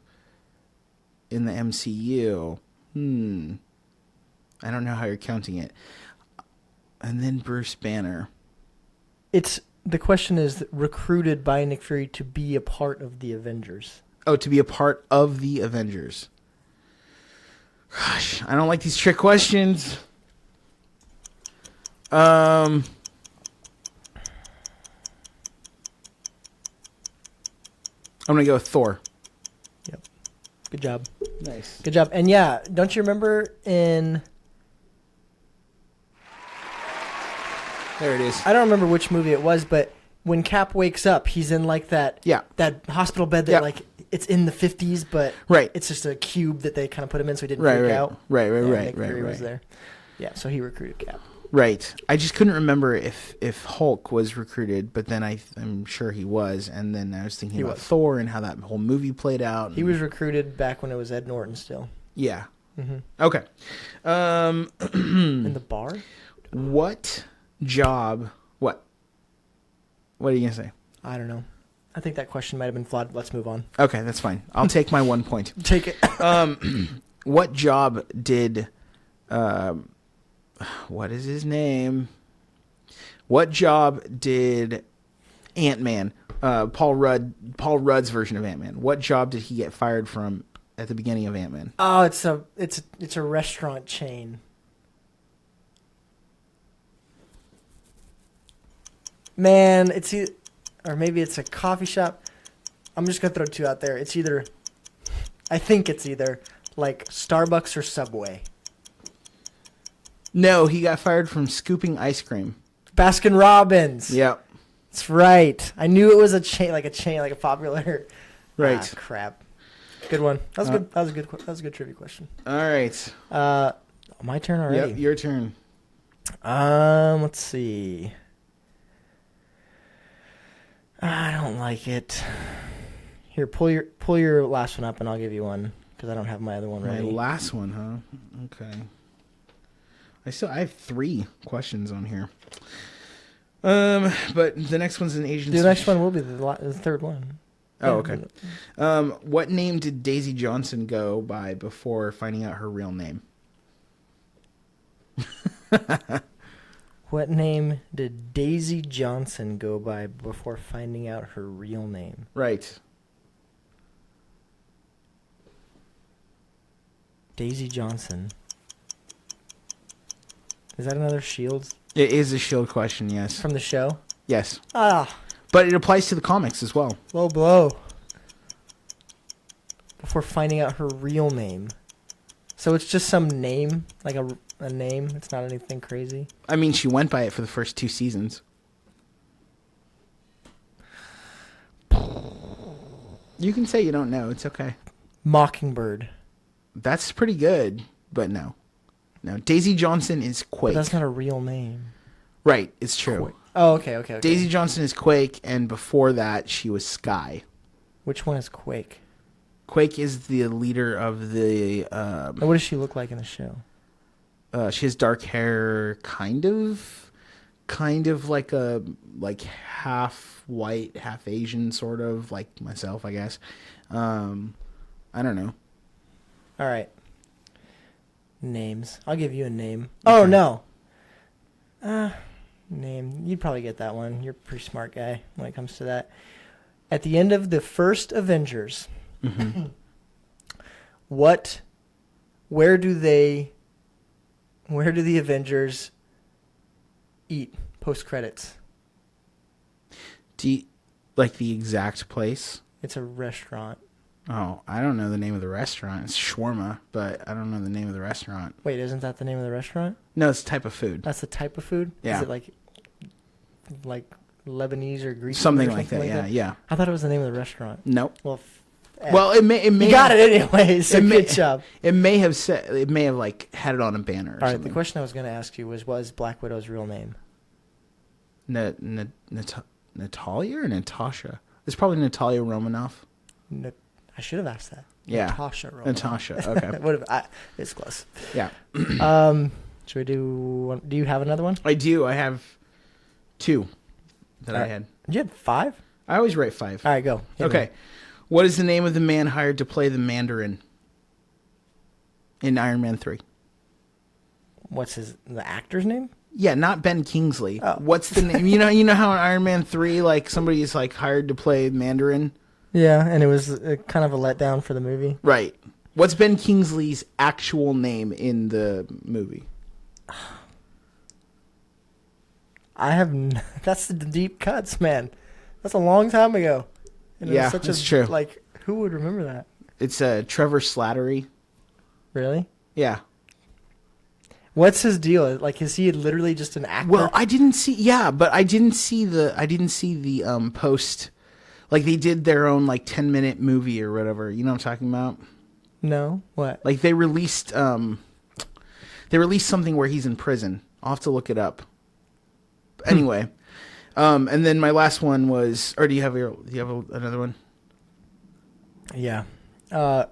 in the MCU. I don't know how you're counting it. And then Bruce Banner. The question is recruited by Nick Fury to be a part of the Avengers. Oh, to be a part of the Avengers. Gosh, I don't like these trick questions. I'm gonna go with Thor. Yep. Good job. Nice. Good job. And yeah, don't you remember in... There it is. I don't remember which movie it was, but when Cap wakes up, he's in like that hospital bed that like it's in the 50s, but it's just a cube that they kind of put him in so he didn't freak out. Right. Nick Fury was there. Yeah, so he recruited Cap. Right. I just couldn't remember if Hulk was recruited, but then I'm sure he was, and then I was thinking about Thor and how that whole movie played out. He was recruited back when it was Ed Norton still. Yeah. Okay. In the bar? What job? What? What are you gonna say? I don't know. I think that question might have been flawed. Let's move on. Okay, that's fine. I'll take my 1 point. Take it. What job did? What is his name? What job did Ant-Man? Paul Rudd's version of Ant-Man. What job did he get fired from at the beginning of Ant-Man? Oh, it's a restaurant chain. Man, or maybe it's a coffee shop. I'm just gonna throw two out there. I think it's either like Starbucks or Subway. No, he got fired from scooping ice cream. Baskin Robbins. Yep. That's right. I knew it was a chain, like a popular. Right. Ah, crap. Good one. That was good. That was a good trivia question. All right. My turn already. Yep, your turn. Let's see. I don't like it. Here, pull your last one up, and I'll give you one because I don't have my other one ready. My last one, huh? Okay. I have 3 questions on here. But the next one's an Asian. The next one will be the third one. Oh, okay. What name did Daisy Johnson go by before finding out her real name? What name did Daisy Johnson go by before finding out her real name? Right. Daisy Johnson. Is that another Shields It is a Shield question, yes. from the show? Yes. Ah, But it applies to the comics as well. low blow. Before finding out her real name. So it's just some name, like a name. It's not anything crazy. I mean, she went by it for the first 2 seasons. You can say you don't know. It's okay. Mockingbird. That's pretty good, but no. No, Daisy Johnson is But Quake. that's not a real name. Right, it's true. Quake. Oh, okay. Daisy Johnson is Quake, and before that, she was Sky. Which one is Quake? Quake is the leader of the... And what does she look like in the show? she has dark hair, kind of like half white, half Asian, sort of, like myself, I guess. I don't know. All right. Names. I'll give you a name. Okay. Oh, no. Name. You'd probably get that one. You're a pretty smart guy when it comes to that. At the end of the first Avengers, where do the Avengers eat post-credits? Like the exact place? It's a restaurant. Oh, I don't know the name of the restaurant. It's shawarma, but I don't know the name of the restaurant. Wait, isn't that the name of the restaurant? No, it's a type of food. That's the type of food? Yeah. Is it like Lebanese or Greek? Something like that, yeah. I thought it was the name of the restaurant. Nope. Well, it may. You got it anyway, so good job. It may have like had it on a banner. All right, the question I was going to ask you was Black Widow's real name? Natalia or Natasha? It's probably Natalia Romanoff. I should have asked that. Yeah. Natasha Romanoff. Natasha, okay. It's close. Yeah. Should we do you have another one? I do. I have 2 that I had. You had 5? I always write 5. All right, go. Okay. What is the name of the man hired to play the Mandarin in Iron Man 3? What's the actor's name? Yeah, not Ben Kingsley. Oh. What's the name? You know how in Iron Man 3, like, somebody's like hired to play Mandarin? Yeah, and it was kind of a letdown for the movie. Right. What's Ben Kingsley's actual name in the movie? That's the deep cuts, man. That's a long time ago. And Yeah, it's true. Like, who would remember that? It's Trevor Slattery. Really? Yeah. What's his deal? Like, is he literally just an actor? Well, I didn't see the post. Like, they did their own, like, 10-minute movie or whatever. You know what I'm talking about? No. What? Like, they released something where he's in prison. I'll have to look it up. Anyway. And then my last one was... Or do you have another one? Yeah.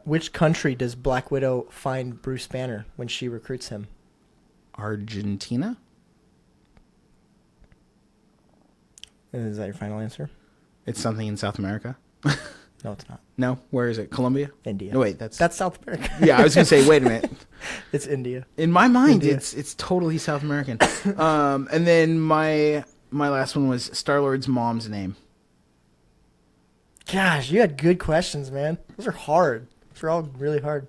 Which country does Black Widow find Bruce Banner when she recruits him? Argentina? Is that your final answer? It's something in South America. No, it's not. No? Where is it? Colombia? India. No, wait, that's South America. Yeah, I was going to say, wait a minute. It's India. In my mind, India. it's totally South American. And then my last one was Star-Lord's mom's name. Gosh, you had good questions, man. Those are hard. Those are all really hard.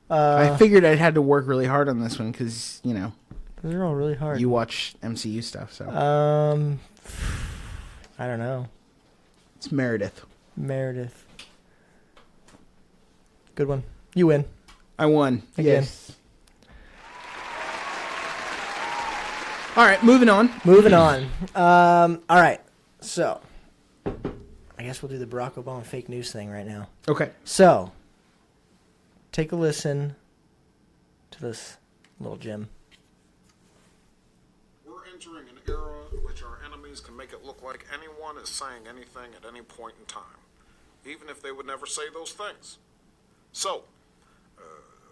I figured I had to work really hard on this one because, Those are all really hard. you watch MCU stuff, so. I don't know. It's Meredith. Meredith. Good one. You win. I won. Again. Yes. All right, moving on. Moving on. All right. So, I guess we'll do the Barack Obama fake news thing right now. Okay. So, take a listen to this little gem. We're entering an era in which our enemies can make it look like anyone is saying anything at any point in time, even if they would never say those things. So,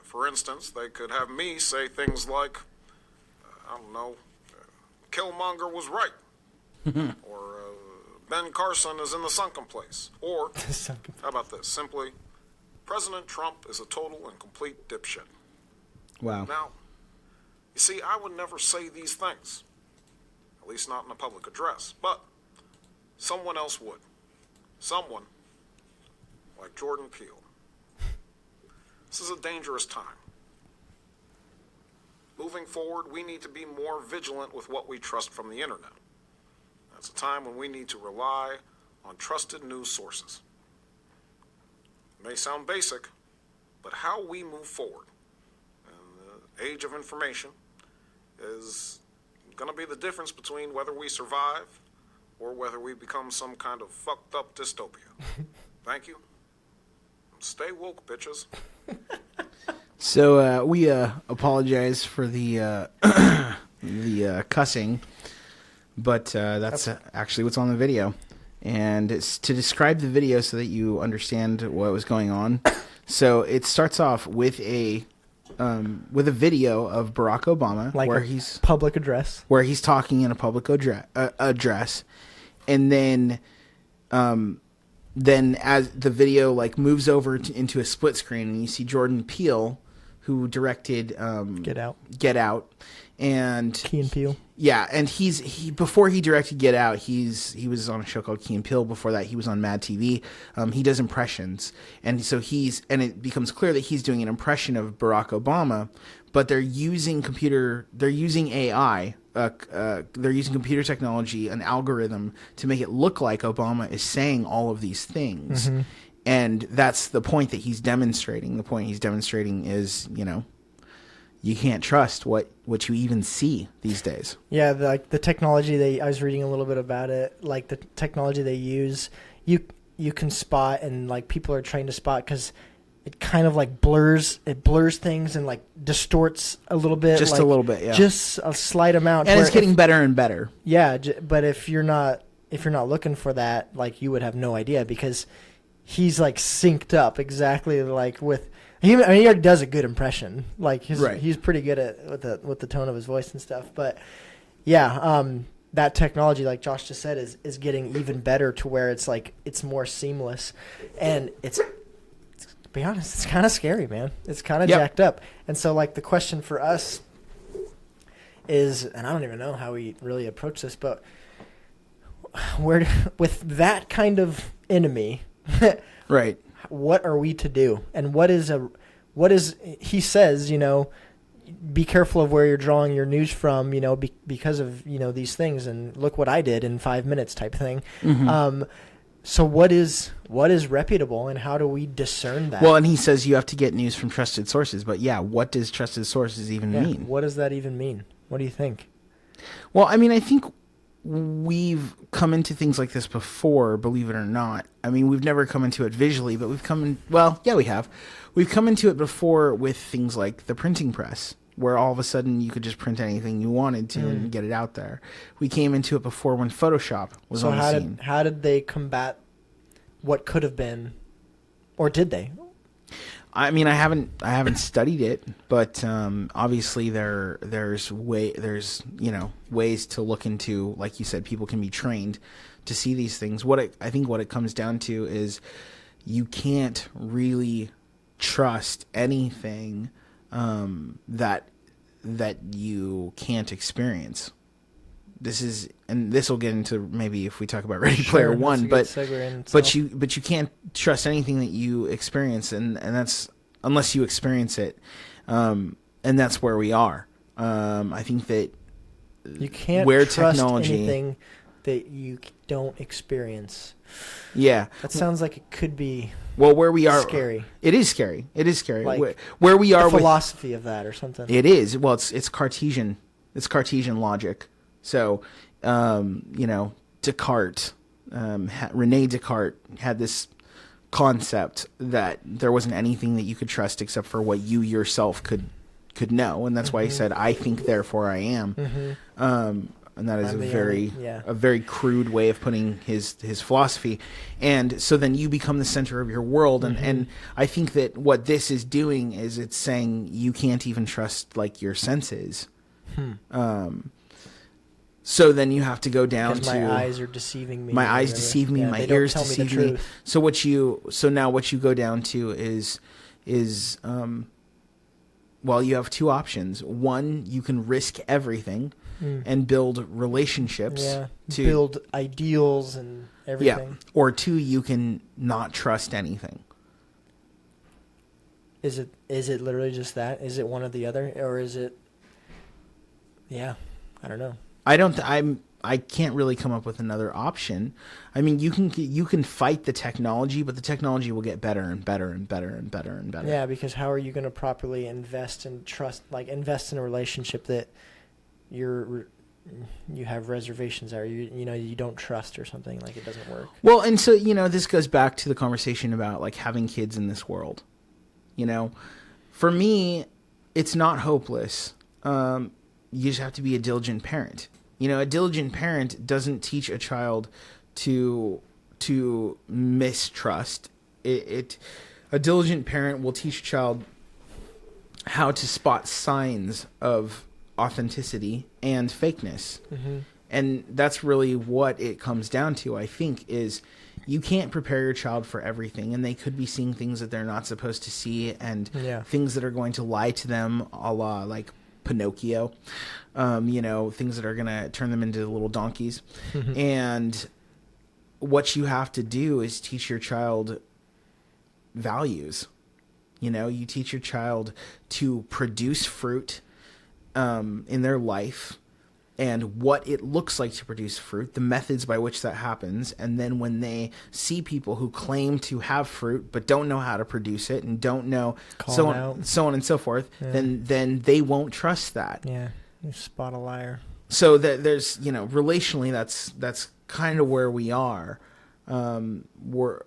for instance, they could have me say things like, I don't know, Killmonger was right, or Ben Carson is in the sunken place, or, how about this, simply, President Trump is a total and complete dipshit. Wow. Now, you see, I would never say these things, at least not in a public address, but someone else would. Someone like Jordan Peele. This is a dangerous time. Moving forward, we need to be more vigilant with what we trust from the internet. That's a time when we need to rely on trusted news sources. It may sound basic, but how we move forward in the age of information is going to be the difference between whether we survive or whether we become some kind of fucked up dystopia. Thank you. Stay woke, bitches. So we apologize for the the cussing, but that's actually what's on the video, and it's to describe the video so that you understand what was going on. So it starts off with a video of Barack Obama, Like where a he's public address. where he's talking in a public address, and then as the video moves over into a split screen, and you see Jordan Peele, who directed Get Out, and Key and Peele. Yeah, and he before he directed Get Out, he was on a show called Key and Peele. Before that, he was on Mad TV. He does impressions, and so it becomes clear that he's doing an impression of Barack Obama, but they're using AI. They're using computer technology, an algorithm, to make it look like Obama is saying all of these things. Mm-hmm. And that's the point that he's demonstrating. The point he's demonstrating is, you can't trust what you even see these days. Yeah, the technology I was reading a little bit about it. The technology they use, you can spot, and people are trained to spot because it kind of blurs things and distorts a little bit. Just a little bit, yeah. Just a slight amount. And it's getting better and better. Yeah, but if you're not looking for that, you would have no idea because he's synced up exactly with. He already does a good impression. He's pretty good at with the tone of his voice and stuff. But yeah, that technology, like Josh just said, is getting even better to where it's it's more seamless, and it's to be honest, it's kind of scary, man. It's kind of jacked up. And so the question for us is, and I don't even know how we really approach this, but with that kind of enemy, right? What are we to do? And what is he says, be careful of where you're drawing your news from, because of, these things, and look what I did in 5 minutes type thing. Mm-hmm. So what is reputable, and how do we discern that? Well, and he says you have to get news from trusted sources, but what does trusted sources even mean? What does that even mean? What do you think? Well, I think we've come into things like this before, believe it or not. We've never come into it visually, but we have. We've come into it before with things like the printing press, where all of a sudden you could just print anything you wanted to and get it out there. We came into it before when Photoshop was on the scene. How did they combat what could have been, or did they? I mean, I haven't studied it, but obviously there's ways to look into. Like you said, people can be trained to see these things. I think what it comes down to is you can't really trust anything that you can't experience. This will get into maybe if we talk about Ready Player One, but you can't trust anything that you experience, and that's unless you experience it, and that's where we are. I think that you can't trust anything that you don't experience. Yeah, that sounds like it could be. Well, where we are, scary. It is scary. It is scary. Like where we are, the philosophy of that or something. It is. Well, it's Cartesian. It's Cartesian logic. So, Descartes, Rene Descartes had this concept that there wasn't anything that you could trust except for what you yourself could know, and that's why he said, "I think, therefore I am." And that is a very crude way of putting his philosophy. And so then you become the center of your world. And I think that what this is doing is it's saying you can't even trust like your senses. So then you have to go down to my eyes are deceiving me. My eyes deceive me. My ears deceive me. So now what you go down to is well, you have two options. One, you can risk everything and build relationships. Yeah, to build ideals and everything. Yeah. Or two, you can not trust anything. Is it literally just that? Is it one or the other, or is it? Yeah, I don't know. I can't really come up with another option. I mean, you can fight the technology, but the technology will get better and better and better and better and better. Yeah, because how are you going to properly invest in trust? Like invest in a relationship that you have reservations or you don't trust or something, like it doesn't work. Well, and so this goes back to the conversation about like having kids in this world. For me, it's not hopeless. You just have to be a diligent parent. A diligent parent doesn't teach a child to mistrust. A diligent parent will teach a child how to spot signs of authenticity and fakeness. And that's really what it comes down to, I think, is you can't prepare your child for everything, and they could be seeing things that they're not supposed to see, and things that are going to lie to them, a la like Pinocchio, things that are going to turn them into little donkeys. And what you have to do is teach your child values. You teach your child to produce fruit in their life and what it looks like to produce fruit, the methods by which that happens. And then when they see people who claim to have fruit but don't know how to produce it and don't know so on and so forth, then they won't trust that. Yeah, you spot a liar. So there's, relationally, that's kind of where we are. We're,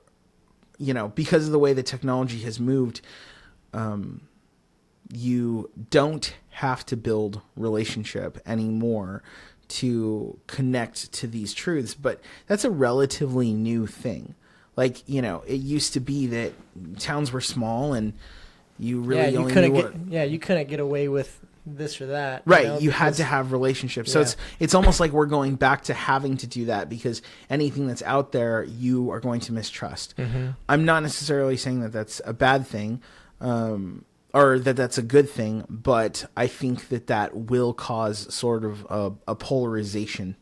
because of the way the technology has moved, you don't have to build relationship anymore to connect to these truths, but that's a relatively new thing. Like, it used to be that towns were small and you really you couldn't get away with this or that. Right. You had to have relationships. So it's almost like we're going back to having to do that because anything that's out there, you are going to mistrust. I'm not necessarily saying that that's a bad thing. Or that's a good thing, but I think that will cause sort of a polarization,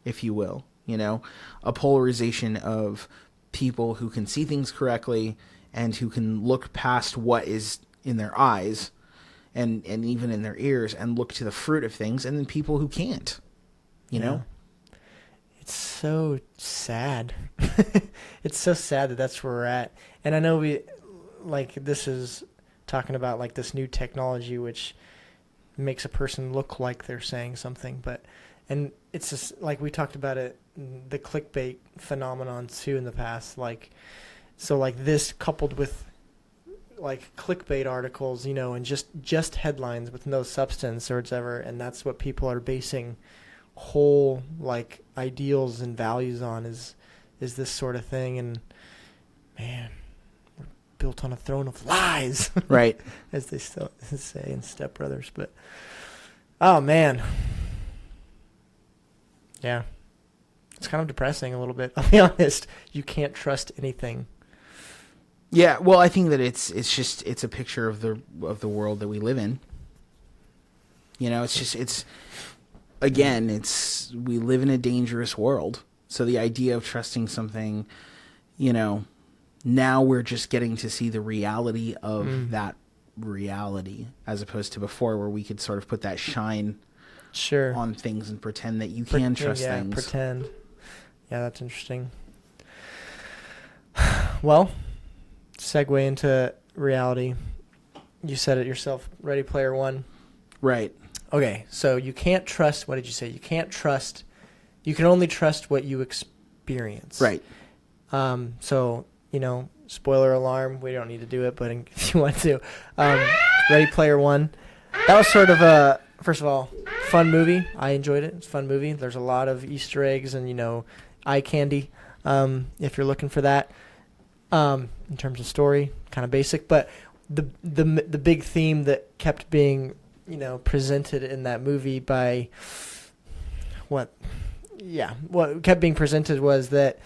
if you will, a polarization of people who can see things correctly and who can look past what is in their eyes and even in their ears and look to the fruit of things, and then people who can't, know? It's so sad. It's so sad that that's where we're at. And I know this is talking about like this new technology which makes a person look like they're saying something, and it's just like we talked about it, the clickbait phenomenon too in the past, so this coupled with like clickbait articles, and just headlines with no substance or whatever, and that's what people are basing whole like ideals and values on is this sort of thing. And man, built on a throne of lies, Right. as they still say in Step Brothers. But oh man, yeah, it's kind of depressing a little bit. I'll be honest. You can't trust anything. Yeah, well, I think that it's a picture of the world that we live in. You know, we live in a dangerous world. So the idea of trusting something, you know, now we're just getting to see the reality of that reality, as opposed to before, where we could sort of put that shine on things and pretend that you can trust things. Pretend. Yeah, that's interesting. Well, segue into reality. You said it yourself, Ready Player One. Right. Okay, so you can't trust, what did you say? You can't trust, you can only trust what you experience. Right. So, you know, spoiler alarm, we don't need to do it, but if you want to, Ready Player One, that was sort of a, first of all, fun movie. I enjoyed it. It's a fun movie. There's a lot of Easter eggs and, you know, eye candy, if you're looking for that. In terms of story, kind of basic, but the big theme that kept being, you know, presented in that movie by what kept being presented was that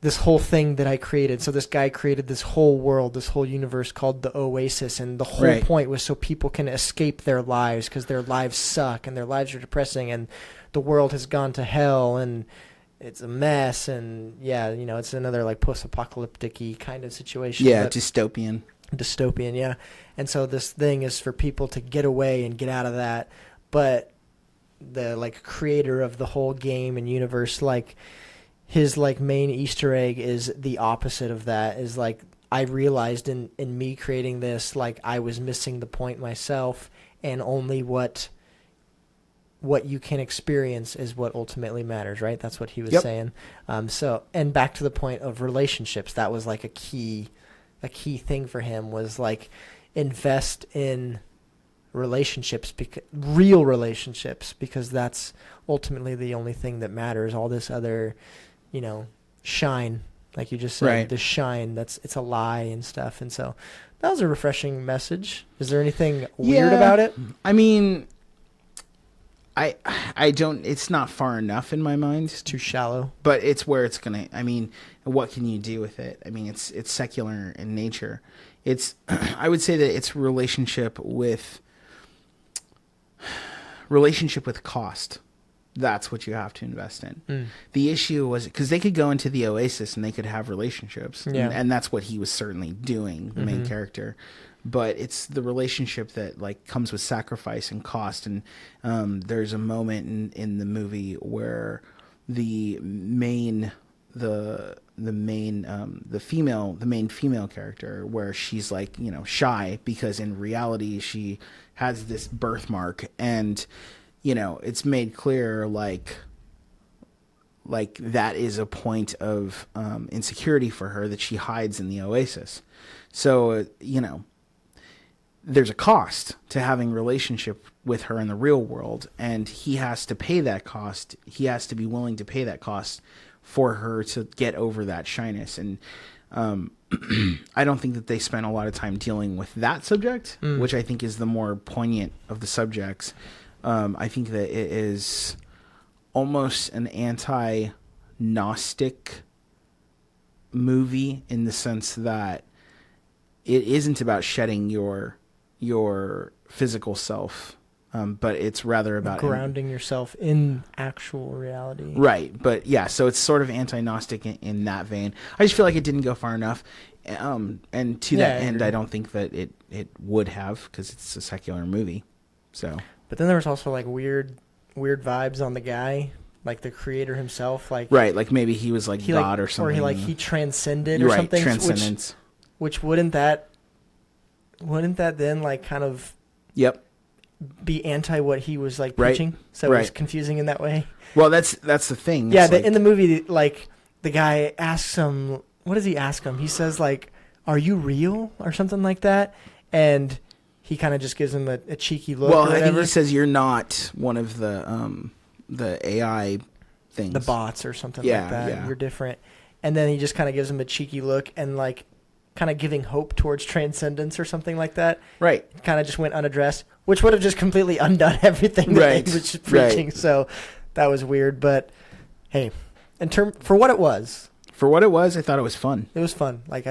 this whole thing that I created. So this guy created this whole world, this whole universe called the Oasis, and the whole point was so people can escape their lives because their lives suck and their lives are depressing and the world has gone to hell and it's a mess, and yeah, you know, it's another like post-apocalyptic-y kind of situation. Yeah, dystopian, yeah. And so this thing is for people to get away and get out of that, but the like creator of the whole game and universe, like his like main Easter egg is the opposite of that. Is like, I realized in me creating this, like I was missing the point myself, and only what you can experience is what ultimately matters, right? That's what he was saying. So, and back to the point of relationships, that was like a key thing for him, was like invest in relationships, real relationships, because that's ultimately the only thing that matters. All this other, you know, shine, like you just said, the shine, it's a lie and stuff. And so that was a refreshing message. Is there anything weird about it? I mean, I don't, it's not far enough in my mind. It's too shallow. But it's where it's going to, I mean, what can you do with it? I mean, it's secular in nature. It's, I would say that it's relationship with cost. That's what you have to invest in. The issue was, because they could go into the Oasis and they could have relationships. Yeah. And that's what he was certainly doing, the main character. But it's the relationship that like comes with sacrifice and cost. And there's a moment in the movie where the main female character, where she's like, you know, shy because in reality she has this birthmark, and you know, it's made clear like that is a point of insecurity for her that she hides in the Oasis. So you know, there's a cost to having relationship with her in the real world, and he has to pay that cost. He has to be willing to pay that cost for her to get over that shyness. And I don't think that they spent a lot of time dealing with that subject, which I think is the more poignant of the subjects. I think that it is almost an anti-Gnostic movie in the sense that it isn't about shedding your physical self, but it's rather about grounding yourself in actual reality. Right, but yeah, so it's sort of anti-Gnostic in that vein. I just feel like it didn't go far enough, and to that end, I don't think that it would have, because it's a secular movie. So, but then there was also like weird vibes on the guy, like the creator himself, like like maybe he was like God or something, or he transcended or something. Transcendence. Which wouldn't that then like kind of be anti what he was like preaching? So it was confusing in that way. Well, that's the thing. Yeah, in the movie, like the guy asks him, what does he ask him? He says like, "Are you real?" or something like that, and he kind of just gives him a cheeky look. Well, I think he says you're not one of the AI things, the bots or something like that. Yeah. You're different, and then he just kind of gives him a cheeky look, and like kind of giving hope towards transcendence or something like that. Right. Kind of just went unaddressed, which would have just completely undone everything that they was preaching. Right. So that was weird. But hey, for what it was. For what it was, I thought it was fun. It was fun. Like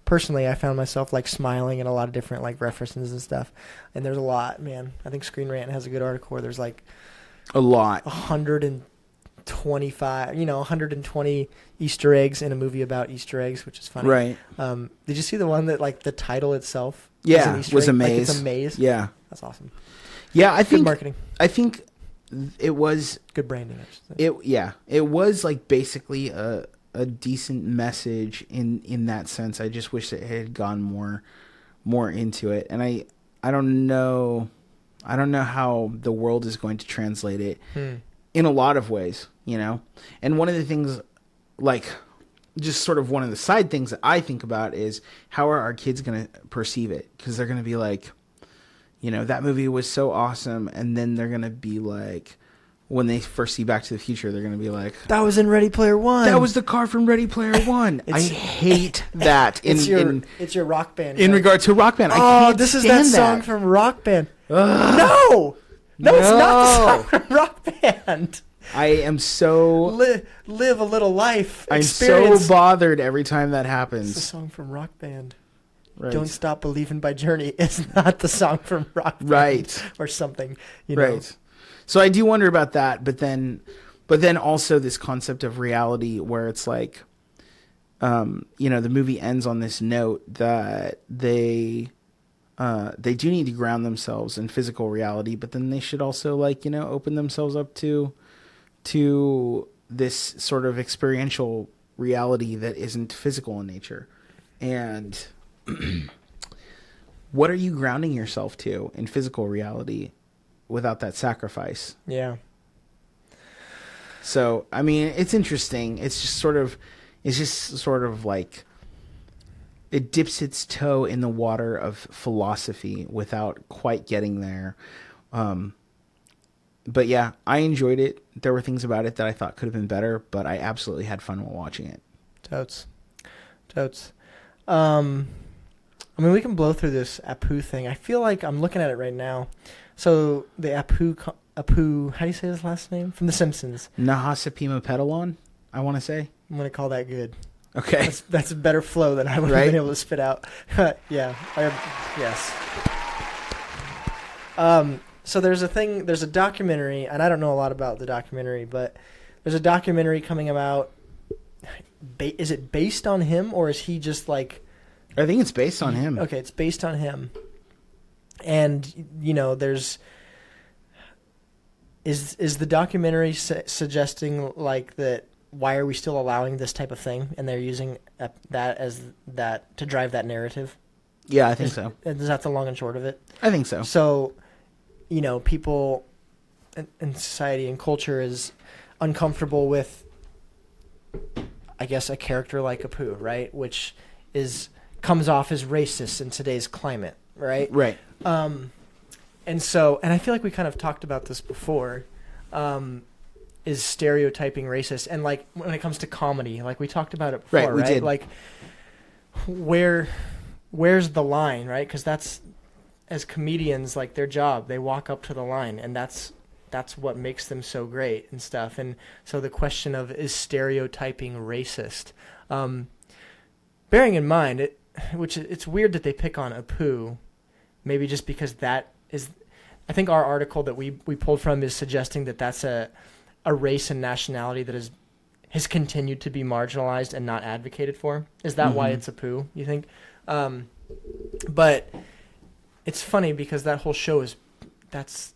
personally, I found myself like smiling at a lot of different like references and stuff. And there's a lot, man. I think Screen Rant has a good article where there's like a lot, 120 Easter eggs in a movie about Easter eggs, which is funny. Right. Did you see the one that like the title itself? Yeah, was a maze. Like, it's a maze. Yeah, that's awesome. Yeah, I think good marketing. I think it was good branding. I should say. It was like basically a decent message in that sense. I just wish it had gone more into it, and I don't know how the world is going to translate it in a lot of ways, you know. And one of the things, like, just sort of one of the side things that I think about is how are our kids going to perceive it? Because they're going to be like, you know, that movie was so awesome, and then they're going to be like, when they first see Back to the Future, they're going to be like, that was in Ready Player One. That was the car from Ready Player One. I hate that. It's your Rock Band. In regard to Rock Band. This is that song from Rock Band. No, it's not the song from Rock Band. I am so... Live a little life. I'm so bothered every time that happens. It's the song from Rock Band. Right. Don't Stop Believing by Journey is not the song from Rock Band. Right. Or something. You know? Right. So I do wonder about that, but then also this concept of reality where it's like, you know, the movie ends on this note that they do need to ground themselves in physical reality, but then they should also, like, you know, open themselves up to this sort of experiential reality that isn't physical in nature. And what are you grounding yourself to in physical reality without that sacrifice? Yeah. So, I mean, it's interesting. It's just sort of like it dips its toe in the water of philosophy without quite getting there. But yeah, I enjoyed it. There were things about it that I thought could have been better, but I absolutely had fun while watching it. Totes. I mean, we can blow through this Apu thing. I feel like I'm looking at it right now. So the Apu, how do you say his last name? From The Simpsons. S1EP11, I want to say. I'm going to call that good. Okay. That's a better flow than I would have been able to spit out. Yeah. Yes. So there's a documentary, and I don't know a lot about the documentary, but there's a documentary coming about. Is it based on him, or is he just like... I think it's based on him. Okay, it's based on him. And, you know, there's... Is the documentary suggesting, like, that why are we still allowing this type of thing? And they're using that to drive that narrative? Yeah, I think so. Is that the long and short of it? I think so. So, you know, people in society and culture is uncomfortable with, I guess, a character like Apu, right? Which comes off as racist in today's climate, right? Right. And I feel like we kind of talked about this before, is stereotyping racist. And, like, when it comes to comedy, like, we talked about it before, right? We did. Like, where's the line, right? Because that's, as comedians, like, their job. They walk up to the line, and that's what makes them so great and stuff. And so the question of, is stereotyping racist? Bearing in mind, it's weird that they pick on Apu, maybe just because that is... I think our article that we pulled from is suggesting that that's a race and nationality that has continued to be marginalized and not advocated for. Is that why it's Apu, you think? But it's funny because that whole show that's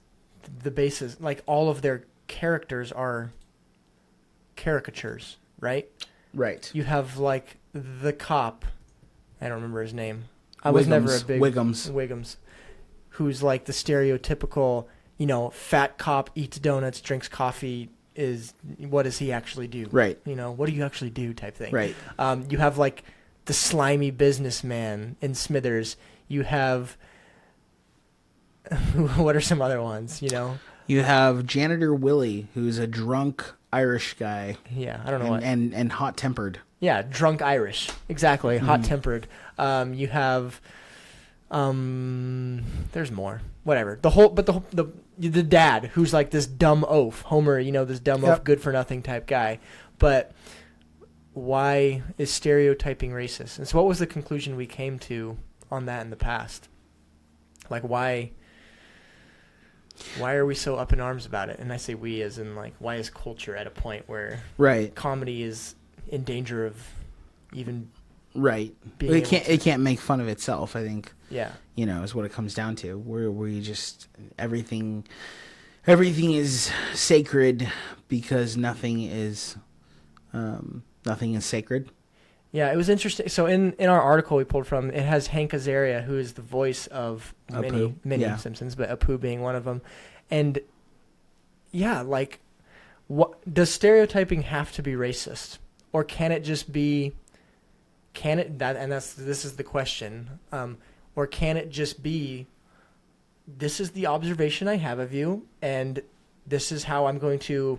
the basis. Like, all of their characters are caricatures, right? Right. You have, like, the cop. I don't remember his name. I was never a big... Wiggums. Who's, like, the stereotypical, you know, fat cop, eats donuts, drinks coffee, what does he actually do? Right. You know, what do you actually do type thing. Right. You have, like, the slimy businessman in Smithers. You have... what are some other ones, you know? You have Janitor Willie, who's a drunk Irish guy. Yeah, I don't know and hot-tempered. Yeah, drunk Irish. Exactly. Hot-tempered. You have there's more. Whatever. The dad who's like this dumb oaf, Homer, this dumb oaf good for nothing type guy. But why is stereotyping racist? And so what was the conclusion we came to on that in the past? Like why are we so up in arms about it? And I say we as in like why is culture at a point where comedy is in danger of even being it can't make fun of itself, I think. Yeah. Is what it comes down to. Where you just everything is sacred because nothing is sacred. Yeah, it was interesting. So in our article we pulled from, it has Hank Azaria, who is the voice of many Simpsons, but Apu being one of them. And yeah, like, what does stereotyping have to be racist, or can it just be? This is the question. Or can it just be? This is the observation I have of you, and this is how I'm going to.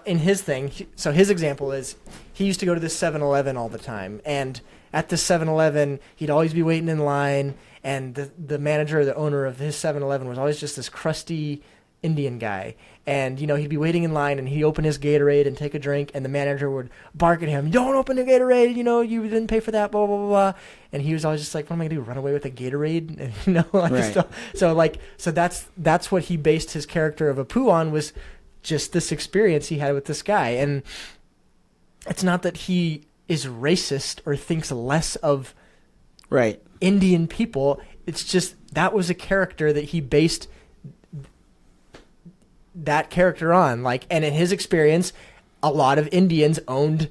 In his thing, so his example is he used to go to this 7-Eleven all the time, and at the 7-Eleven he'd always be waiting in line, and the manager or the owner of his 7-Eleven was always just this crusty Indian guy, and he'd be waiting in line, and he'd open his Gatorade and take a drink, and the manager would bark at him, "Don't open the Gatorade, you didn't pay for that, blah blah blah blah," and he was always just like, "What am I gonna do? Run away with a Gatorade?" And so that's what he based his character of Apu on, was just this experience he had with this guy. And it's not that he is racist or thinks less of Indian people. It's just that was a character that he based that character on. And in his experience, a lot of Indians owned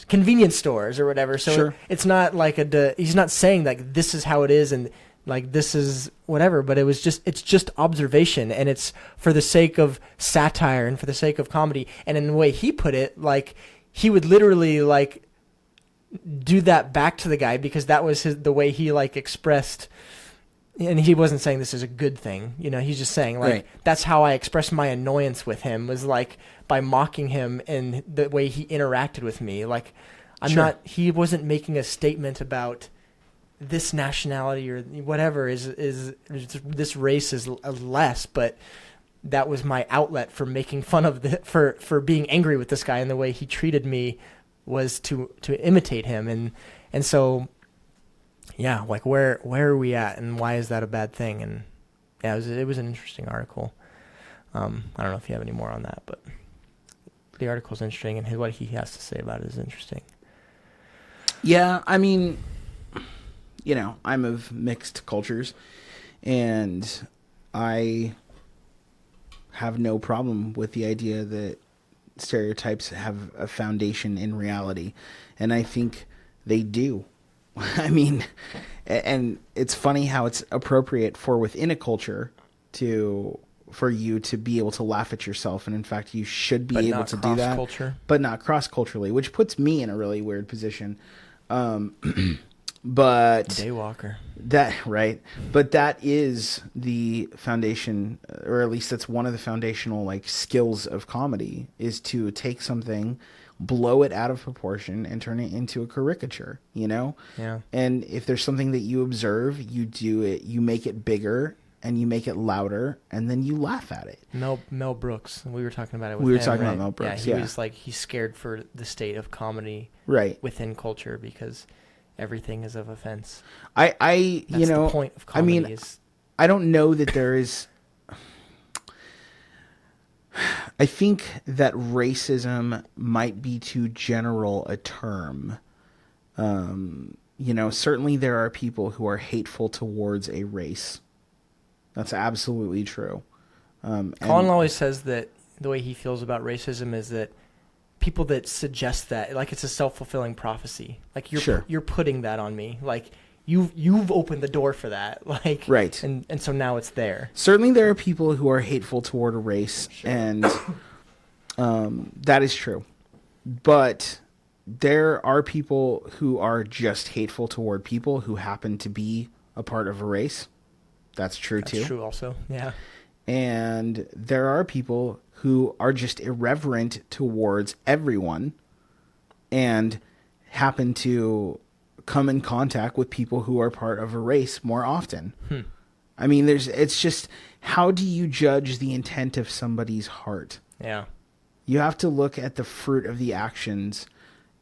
convenience stores or whatever. So it's not like he's not saying like this is how it is and like this is whatever, but it's just observation, and it's for the sake of satire and for the sake of comedy. And in the way he put it, like he would literally like do that back to the guy because that was the way he like expressed. And he wasn't saying this is a good thing, he's just saying like that's how I expressed my annoyance with him, was like by mocking him and the way he interacted with me. Like he wasn't making a statement about this nationality or whatever is this race is less, but that was my outlet for making fun of for being angry with this guy, and the way he treated me was to imitate him. And so yeah, like where are we at, and why is that a bad thing? And yeah, it was an interesting article. I don't know if you have any more on that, but the article's interesting, and what he has to say about it is interesting. Yeah, I mean, I'm of mixed cultures, and I have no problem with the idea that stereotypes have a foundation in reality, and I think they do. I mean, and it's funny how it's appropriate for within a culture for you to be able to laugh at yourself, and in fact you should be able to do that, but not cross-culturally, which puts me in a really weird position. But Daywalker. But that is the foundation, or at least that's one of the foundational like skills of comedy, is to take something, blow it out of proportion, and turn it into a caricature, Yeah. And if there's something that you observe, you do it, you make it bigger and you make it louder, and then you laugh at it. Mel Brooks. We were talking about it with We were him, talking right? about Mel Brooks. Yeah, he was like, he's scared for the state of comedy within culture because everything is of offense. That's the point of comedy. I don't know that there is. I think that racism might be too general a term. Certainly there are people who are hateful towards a race. That's absolutely true. Colin always says that the way he feels about racism is that people that suggest that, like, it's a self-fulfilling prophecy. Like you're putting that on me. Like you've opened the door for that. Like and so now it's there. Certainly there are people who are hateful toward a race, and that is true. But there are people who are just hateful toward people who happen to be a part of a race. That's true too. That's true also. Yeah. And there are people who are just irreverent towards everyone and happen to come in contact with people who are part of a race more often. I mean, it's just, how do you judge the intent of somebody's heart? Yeah. You have to look at the fruit of the actions.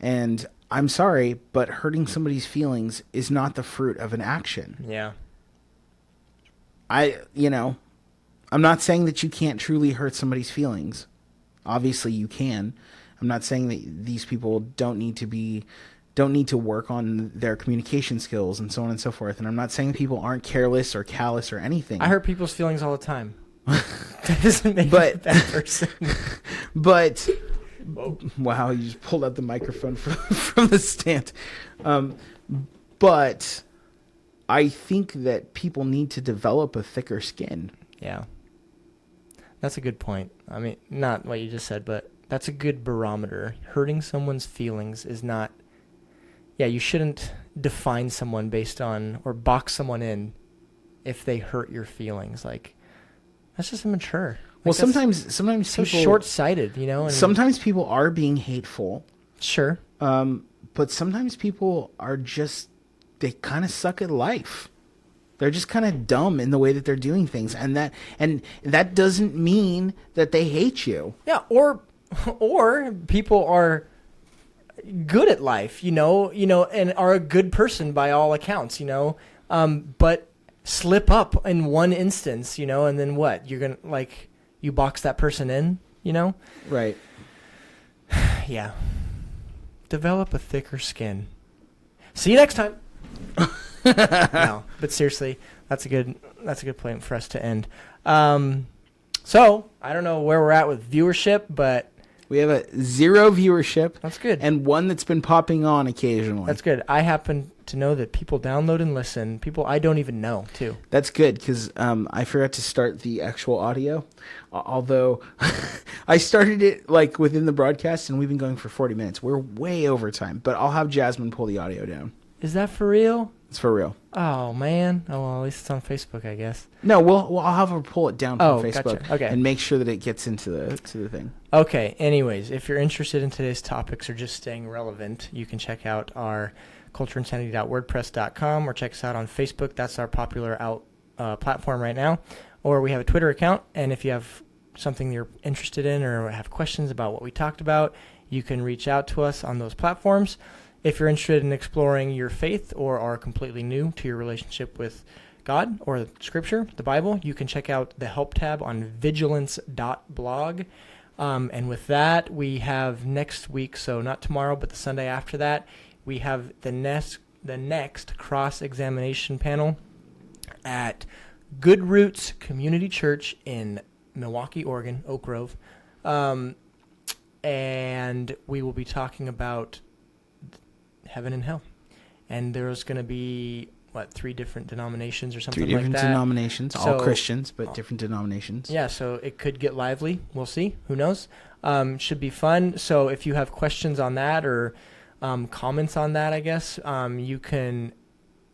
And I'm sorry, but hurting somebody's feelings is not the fruit of an action. Yeah. I'm not saying that you can't truly hurt somebody's feelings. Obviously you can. I'm not saying that these people don't need to work on their communication skills and so on and so forth. And I'm not saying people aren't careless or callous or anything. I hurt people's feelings all the time. That doesn't make me a bad person. But wow, you just pulled out the microphone from the stand. But I think that people need to develop a thicker skin. Yeah. That's a good point. I mean, not what you just said, but that's a good barometer. Hurting someone's feelings is not... Yeah, you shouldn't define someone based on or box someone in if they hurt your feelings. Like, that's just immature. Well, sometimes so people, short-sighted, And sometimes people are being hateful. Sure. But sometimes people are just, they kind of suck at life. They're just kind of dumb in the way that they're doing things, and that doesn't mean that they hate you. Yeah, or people are good at life, and are a good person by all accounts, but slip up in one instance, and then what? You're going to, you box that person in, Right. Yeah. Develop a thicker skin. See you next time. No, but seriously, that's a good point for us to end. So I don't know where we're at with viewership, but we have a 0 viewership. That's good. And one that's been popping on occasionally. That's good. I happen to know that people download and listen. People I don't even know, too. That's good, because I forgot to start the actual audio. Although I started it within the broadcast, and we've been going for 40 minutes. We're way over time, but I'll have Jasmine pull the audio down. Is that for real? It's for real. Oh, man. Oh, well, at least it's on Facebook, I guess. No, I'll have her pull it down from Facebook. Gotcha. Okay. And make sure that it gets into the thing. Okay. Anyways, if you're interested in today's topics or just staying relevant, you can check out our cultureinsanity.wordpress.com or check us out on Facebook. That's our popular platform right now. Or we have a Twitter account, and if you have something you're interested in or have questions about what we talked about, you can reach out to us on those platforms. If you're interested in exploring your faith or are completely new to your relationship with God or Scripture, the Bible, you can check out the Help tab on vigilance.blog. And with that, we have next week, so not tomorrow, but the Sunday after that, we have the next cross-examination panel at Good Roots Community Church in Milwaukee, Oregon, Oak Grove. And we will be talking about heaven and hell. And there's going to be, 3 different denominations or something like that? 3 different denominations, all Christians, but different denominations. Yeah, so it could get lively. We'll see. Who knows? Should be fun. So if you have questions on that or comments on that, I guess, you can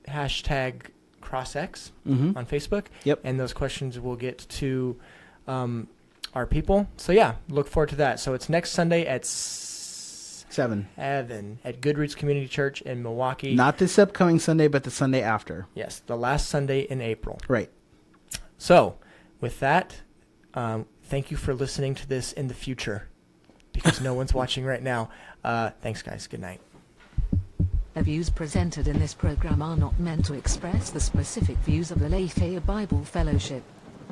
hashtag CrossX on Facebook. Yep. And those questions will get to our people. So, yeah, look forward to that. So it's next Sunday at 7 at Good Roots Community Church in Milwaukee. Not this upcoming Sunday, but the Sunday after. Yes, the last Sunday in April. Right. So, with that, thank you for listening to this in the future, because no one's watching right now. Thanks, guys. Good night. The views presented in this program are not meant to express the specific views of the Lafayette Bible Fellowship.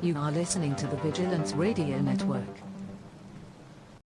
You are listening to the Vigilance Radio Network.